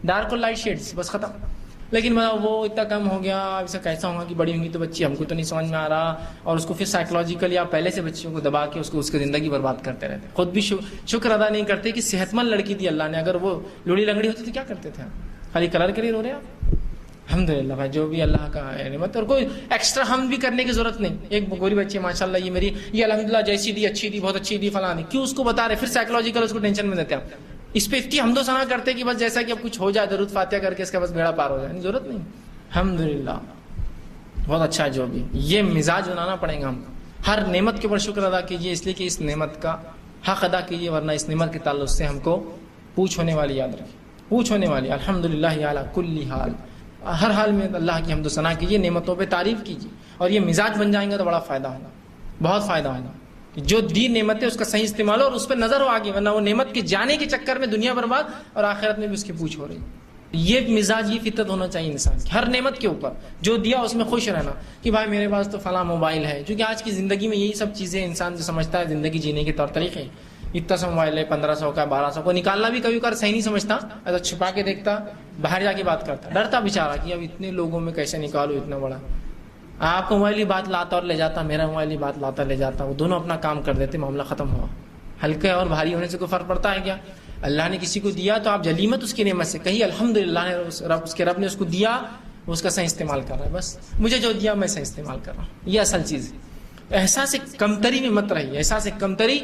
ڈارک اور لائٹ شیڈز، بس ختم. لیکن وہ اتنا کم ہو گیا، اسے کیسا ہوگا کہ بڑی ہوں گی تو بچی، ہم کو تو نہیں سمجھ میں آ رہا. اور اس کو پھر سائیکولوجیکلی آپ پہلے سے بچیوں کو دبا کے اس کو اس کی زندگی برباد کرتے رہتے. خود بھی شکر ادا نہیں کرتے کہ صحت مند لڑکی دی اللہ نے. اگر وہ لوڑی لنگڑی ہوتی تو کیا کرتے تھے؟ خالی کلر کے لیے رو رہے آپ. الحمدللہ بھائی، جو بھی اللہ کا نعمت، اور کوئی ایکسٹرا ہم بھی کرنے کی ضرورت نہیں. ایک گوری بچی ماشاءاللہ، یہ میری، یہ الحمدللہ جیسی دی اچھی دی، بہت اچھی دی، فلاں دی. کیوں اس کو بتا رہے؟ پھر سائیکولوجیکل اس کو ٹینشن میں دیتے ہیں. اس پہ اتنی حمد و ثنا کرتے کہ بس جیسا کہ اب کچھ ہو جائے، درود فاتحہ کر کے اس کا بس بیڑا پار ہو جائے. ضرورت نہیں. الحمدللہ بہت اچھا ہے جو بھی. یہ مزاج بنانا پڑے گا ہم کو. ہر نعمت کے اوپر شکر ادا کیجیے، اس لیے کہ اس نعمت کا حق ادا کیجیے، ورنہ اس نعمت کے تعلق سے ہم کو پوچھ ہونے والی یاد رکھیے، پوچھ ہونے والی. الحمدللہ علی کل حال، ہر حال میں اللہ کی حمد و ثنا کیجیے، نعمتوں پہ تعریف کیجیے. اور یہ مزاج بن جائیں گے تو بڑا فائدہ ہوگا، بہت فائدہ ہوگا. جو دی نعمت ہے اس کا صحیح استعمال ہو اور اس پہ نظر ہو آگے، ورنہ وہ نعمت کے جانے کے چکر میں دنیا برباد اور آخرت میں بھی اس کی پوچھ ہو رہی. یہ مزاج، یہ فطرت ہونا چاہیے انسان کی. ہر نعمت کے اوپر جو دیا اس میں خوش رہنا، کہ بھائی میرے پاس تو فلاں موبائل ہے. چونکہ آج کی زندگی میں یہی سب چیزیں انسان جو سمجھتا ہے زندگی جینے کے طور طریقے، اتنا سا موبائل ہے، 1500 کا، 1200 کو نکالنا بھی کبھی کبھار صحیح نہیں سمجھتا، ایسا چھپا کے دیکھتا، باہر جا کے بات کرتا، ڈرتا بیچارہ کہ اب اتنے لوگوں میں کیسے نکالو اتنا بڑا. آپ کو موبائل ہی بات لاتا اور لے جاتا، میرا موبائل ہی بات لاتا لے جاتا، وہ دونوں اپنا کام کر دیتے، معاملہ ختم ہوا. ہلکے اور بھاری ہونے سے کوئی فرق پڑتا ہے کیا؟ اللہ نے کسی کو دیا تو آپ جلیمت اس کی نعمت سے کہیے الحمدللہ، نے اس کے رب نے اس کو دیا، وہ اس کا صحیح استعمال کر رہا ہے. بس مجھے جو دیا میں صحیح استعمال کر رہا ہوں، یہ اصل چیز ہے. احساس کمتری میں مت رہیے. احساس کمتری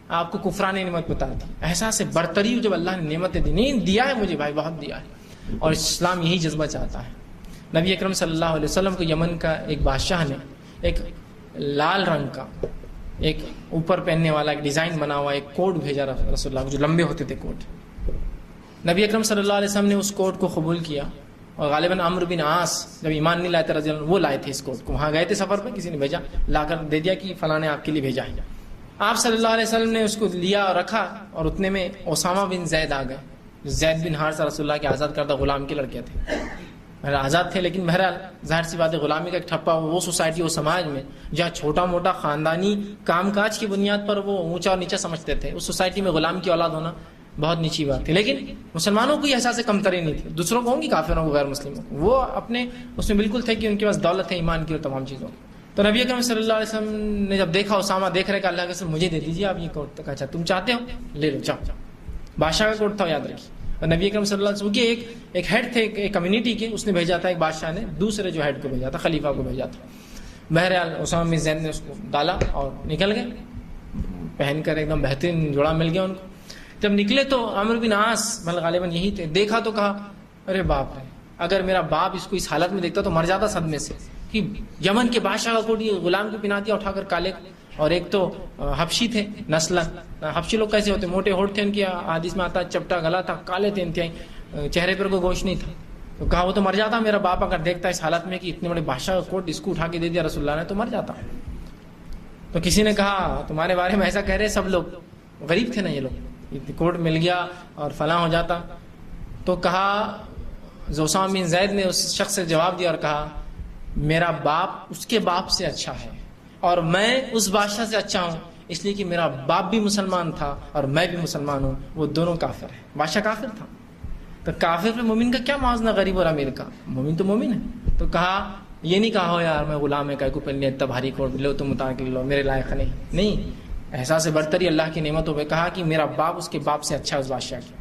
آپ کو کفران نعمت بتاتی. احساس برتری جب اللہ نے نعمتیں دی، نہیں دیا ہے مجھے بھائی، بہت دیا ہے. اور اسلام یہی جذبہ چاہتا ہے. نبی اکرم صلی اللہ علیہ وسلم کو یمن کا ایک بادشاہ نے ایک لال رنگ کا ایک اوپر پہننے والا ایک ڈیزائن بنا ہوا ایک کوٹ بھیجا رسول اللہ کو، جو لمبے ہوتے تھے کوٹ. نبی اکرم صلی اللہ علیہ وسلم نے اس کوٹ کو قبول کیا، اور غالباً عمرو بن عاص جب ایمان نہیں لائے تھے رضی اللہ عنہ، وہ لائے تھے اس کوٹ کو. وہاں گئے تھے سفر پہ، کسی نے بھیجا، لا کر دے دیا کہ فلاں نے آپ کے لیے بھیجا ہے. آپ صلی اللہ علیہ وسلم نے اس کو لیا اور رکھا، اور اتنے میں اسامہ بن زید آ گئے. زید بن حارثہ رسول اللہ کے آزاد کردہ غلام کے لڑکے تھے، آزاد تھے، لیکن بہرحال ظاہر سی بات ہے غلامی کا ایک ٹھپا وہ سوسائٹی، وہ سماج میں جہاں چھوٹا موٹا خاندانی کام کاج کی بنیاد پر وہ اونچا اور نیچا سمجھتے تھے، اس سوسائٹی میں غلام کی اولاد ہونا بہت نیچی بات تھی. لیکن مسلمانوں کو یہ احساس کمتری نہیں تھی. دوسروں کو ہوں گی، کافروں کو، غیر مسلموں کو، وہ اپنے اس میں بالکل تھے کہ ان کے پاس دولت ہے ایمان کی اور تمام چیزوں کی. تو تو نبی اکرم صلی اللہ علیہ وسلم نے جب دیکھا اسامہ دیکھ رہے کہ اللہ کے رسول مجھے دے دیجیے آپ یہ کوٹ. تو کہا تم چاہتے ہو لے لو جاؤ. بادشاہ کا کوٹ تھا یاد رکھیے. اور نبی اکرم صلی اللہ علیہ وسلم کے ایک ہیڈ تھے ایک کمیونٹی کے, اس نے بھیجا تھا, ایک بادشاہ نے دوسرے جو ہیڈ کو بھیجا تھا خلیفہ کو بھیجا تھا. بہرحال اسامہ بن زید نے اس کو ڈالا اور نکل گئے پہن کر, ایک دم بہترین جوڑا مل گیا ان کو. جب نکلے تو عمرو بن عاص غالباً یہی تھے, دیکھا تو کہا ارے باپ رے, اگر میرا باپ اس کو اس حالت میں دیکھتا تو مر جاتا صدمے سے کہ یمن کے بادشاہ کا کوٹ یہ غلام کو پہنا دیا اٹھا کر کالے. اور ایک تو حبشی تھے نسلا, حبشی لوگ کیسے ہوتے, موٹے ہوٹ تھے ان کی, حدیث میں آتا چپٹا گلا تھا, کالے تھے انتہائی, چہرے پر کوئی گوشت نہیں تھا. تو کہا وہ تو مر جاتا میرا باپ اگر دیکھتا اس حالت میں کہ اتنے بڑے بادشاہ کا کوٹ اس کو اٹھا کے دے دیا رسول اللہ نے, تو مر جاتا. تو کسی نے کہا تمہارے بارے میں ایسا کہہ رہے سب لوگ, غریب تھے نا یہ لوگ, کوٹ مل گیا اور فلاں ہو جاتا. تو کہا اسامہ بن زید نے اس شخص سے جواب دیا اور کہا میرا باپ اس کے باپ سے اچھا ہے اور میں اس بادشاہ سے اچھا ہوں, اس لیے کہ میرا باپ بھی مسلمان تھا اور میں بھی مسلمان ہوں, وہ دونوں کافر ہیں. بادشاہ کافر تھا تو کافر پہ مومن کا کیا موازنہ غریب اور امیر کا, مومن تو مومن ہے. تو کہا یہ نہیں کہا ہو یار میں غلام ہے کو پہلے اتنا بھاری کوٹ لو تم اتار لو میرے لائق نہیں. احساس برتری اللہ کی نعمتوں پہ کہا کہ میرا باپ اس کے باپ سے اچھا ہے اس بادشاہ کی,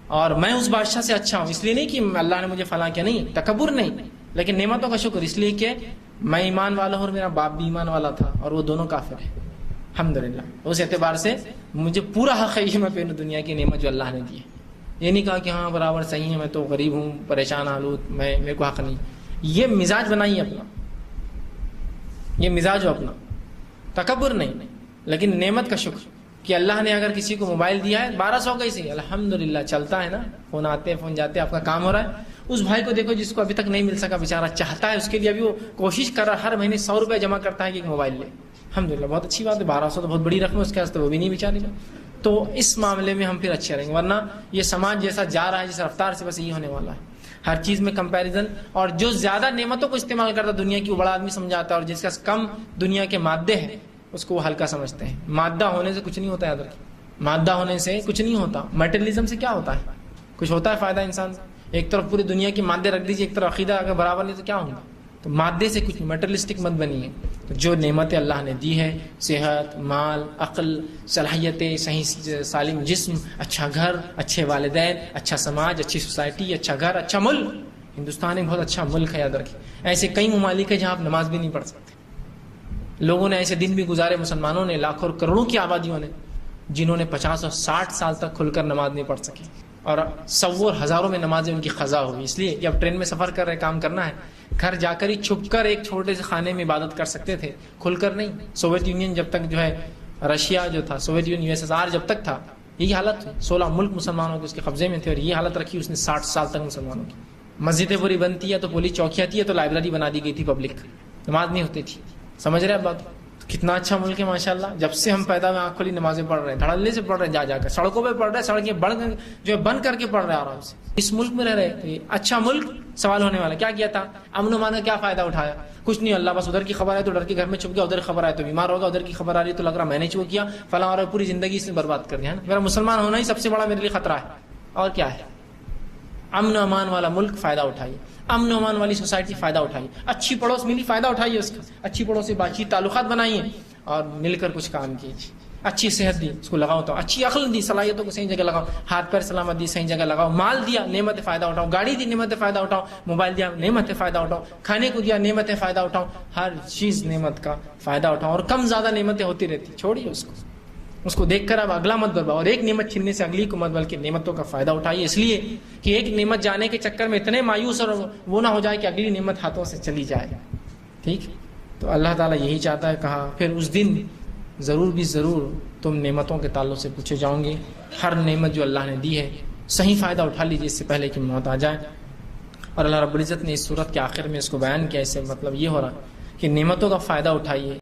اور میں اس بادشاہ سے اچھا ہوں, اس لیے نہیں کہ اللہ نے مجھے فلاں کیا, نہیں تکبر نہیں, لیکن نعمتوں کا شکر اس لیے کہ میں ایمان والا ہوں اور میرا باپ بھی ایمان والا تھا اور وہ دونوں کافر ہیں الحمدللہ. اس اعتبار سے مجھے پورا حق ہے یہ میں پہنوں دنیا کی نعمت جو اللہ نے دی ہے. یہ نہیں کہا کہ ہاں برابر صحیح ہے میں تو غریب ہوں پریشان آلود میرے کو حق نہیں. یہ مزاج بنائیے اپنا, یہ مزاج ہو اپنا, تکبر نہیں, لیکن نعمت کا شکر کہ اللہ نے اگر کسی کو موبائل دیا ہے 1200 کا ہی صحیح الحمدللہ چلتا ہے نا, فون آتے ہیں فون جاتے ہیں, آپ کا کام ہو رہا ہے. اس بھائی کو دیکھو جس کو ابھی تک نہیں مل سکا, بیچارہ چاہتا ہے اس کے لیے, ابھی وہ کوشش کر رہا ہے, ہر مہینے 100 روپے جمع کرتا ہے کہ موبائل لے. الحمدللہ بہت اچھی بات ہے, 1200 تو بہت بڑی رقم ہے اس کے واسطے, وہ بھی نہیں بیچارے گا. تو اس معاملے میں ہم پھر اچھے رہیں گے, ورنہ یہ سماج جیسا جا رہا ہے جس رفتار سے بس یہ ہونے والا ہے. ہر چیز میں کمپیریزن, اور جو زیادہ نعمتوں کو استعمال کرتا دنیا کی وہ بڑا آدمی سمجھاتا ہے, اور جس کا کم دنیا کے مادے ہیں اس کو وہ ہلکا سمجھتے ہیں. مادہ ہونے سے کچھ نہیں ہوتا, یاد رکھیں مادہ ہونے سے کچھ نہیں ہوتا. میٹریلزم سے کیا ہوتا ہے, کچھ ہوتا ہے فائدہ انسان سے. ایک طرف پوری دنیا کی مادے رکھ دیجیے, ایک طرف عقیدہ اگر برابر نہیں تو کیا ہوگا. تو مادے سے کچھ میٹریلسٹک مت بنیے. تو جو نعمتیں اللہ نے دی ہے, صحت, مال, عقل, صلاحیتیں, صحیح سالم جسم, اچھا گھر, اچھے والدین, اچھا سماج, اچھی سوسائٹی, اچھا گھر, اچھا ملک. ہندوستان ایک بہت اچھا ملک ہے, یاد رکھیں. ایسے کئی ممالک ہیں جہاں آپ نماز بھی نہیں پڑھ سکتے. لوگوں نے ایسے دن بھی گزارے, مسلمانوں نے, لاکھوں اور کروڑوں کی آبادیوں نے, جنہوں نے 50 اور 60 سال تک کھل کر نماز نہیں پڑھ سکی, اور سووں ہزاروں میں نمازیں ان کی قضا ہوئی. اس لیے کہ اب ٹرین میں سفر کر رہے, کام کرنا ہے, گھر جا کر ہی چھپ کر ایک چھوٹے سے خانے میں عبادت کر سکتے تھے, کھل کر نہیں. سوویت یونین جب تک جو ہے, رشیا جو تھا, سوویت یونین USSR جب تک تھا, یہی حالت تھی. 16 ملک مسلمانوں کے اس کے قبضے میں تھے, اور یہ حالت رکھی اس نے 60 سال تک مسلمانوں کی. مسجدیں پوری بنتی ہے تو پولیس چوکیاں تھی, تو لائبریری بنا دی گئی تھی پبلک, نماز نہیں ہوتی تھی. سمجھ رہے ہیں بات؟ کتنا اچھا ملک ہے ماشاءاللہ. جب سے ہم پیدا ہوئے آنکھ کھلی نمازیں پڑھ رہے ہیں, دھڑلے سے پڑھ رہے ہیں, جا کر سڑکوں پہ پڑھ رہے ہیں, سڑکیں جو ہے بند کر کے پڑھ رہے ہیں آرام سے. اس ملک میں رہ رہے ہیں, اچھا ملک. سوال ہونے والا کیا کیا تھا, امن و امان کا کیا فائدہ اٹھایا, کچھ نہیں. اللہ بس ادھر کی خبر ہے تو ڈر کے گھر میں چھپ گیا, ادھر خبر آئے تو بیمار ہوگا, ادھر کی خبر آ رہی تو لگ رہا میں نے چو کیا فلاں, اور پوری زندگی اس نے برباد کر دیا ہے. میرا مسلمان ہونا ہی سب سے بڑا میرے لیے خطرہ ہے, اور کیا ہے. امن و امان والا ملک, فائدہ اٹھائیے. امن و امان والی سوسائٹی, فائدہ اٹھائیے. اچھی پڑوس ملی, فائدہ اٹھائیے اس کا. اچھی پڑوس سے بات چیت, تعلقات بنائیے, اور مل کر کچھ کام کیجیے. اچھی صحت دی, اس کو لگاؤ. تو اچھی عقل دی, صلاحیتوں کو صحیح جگہ لگاؤ. ہاتھ پیر سلامت دی, صحیح جگہ لگاؤ. مال دیا, نعمت فائدہ اٹھاؤ. گاڑی دی, نعمت فائدہ اٹھاؤ. موبائل دیا, نعمت فائدہ اٹھاؤ. کھانے کو دیا, نعمت فائدہ اٹھاؤ. ہر چیز نعمت کا فائدہ اٹھاؤ. اور کم زیادہ نعمتیں ہوتی رہتی, چھوڑیے اس کو دیکھ کر اب اگلا مت برباؤ, اور ایک نعمت چھیننے سے اگلی کو مت, بلکہ نعمتوں کا فائدہ اٹھائیے. اس لیے کہ ایک نعمت جانے کے چکر میں اتنے مایوس اور وہ نہ ہو جائے کہ اگلی نعمت ہاتھوں سے چلی جائے. ٹھیک, تو اللہ تعالیٰ یہی چاہتا ہے. کہا پھر اس دن ضرور بھی ضرور تم نعمتوں کے تعلق سے پوچھے جاؤ گے. ہر نعمت جو اللہ نے دی ہے صحیح فائدہ اٹھا لیجیے اس سے پہلے کہ موت آ جائے. اور اللہ رب العزت نے اس صورت کے آخر میں اس کو بیان کیا. اس سے مطلب یہ ہو رہا کہ نعمتوں کا فائدہ اٹھائیے.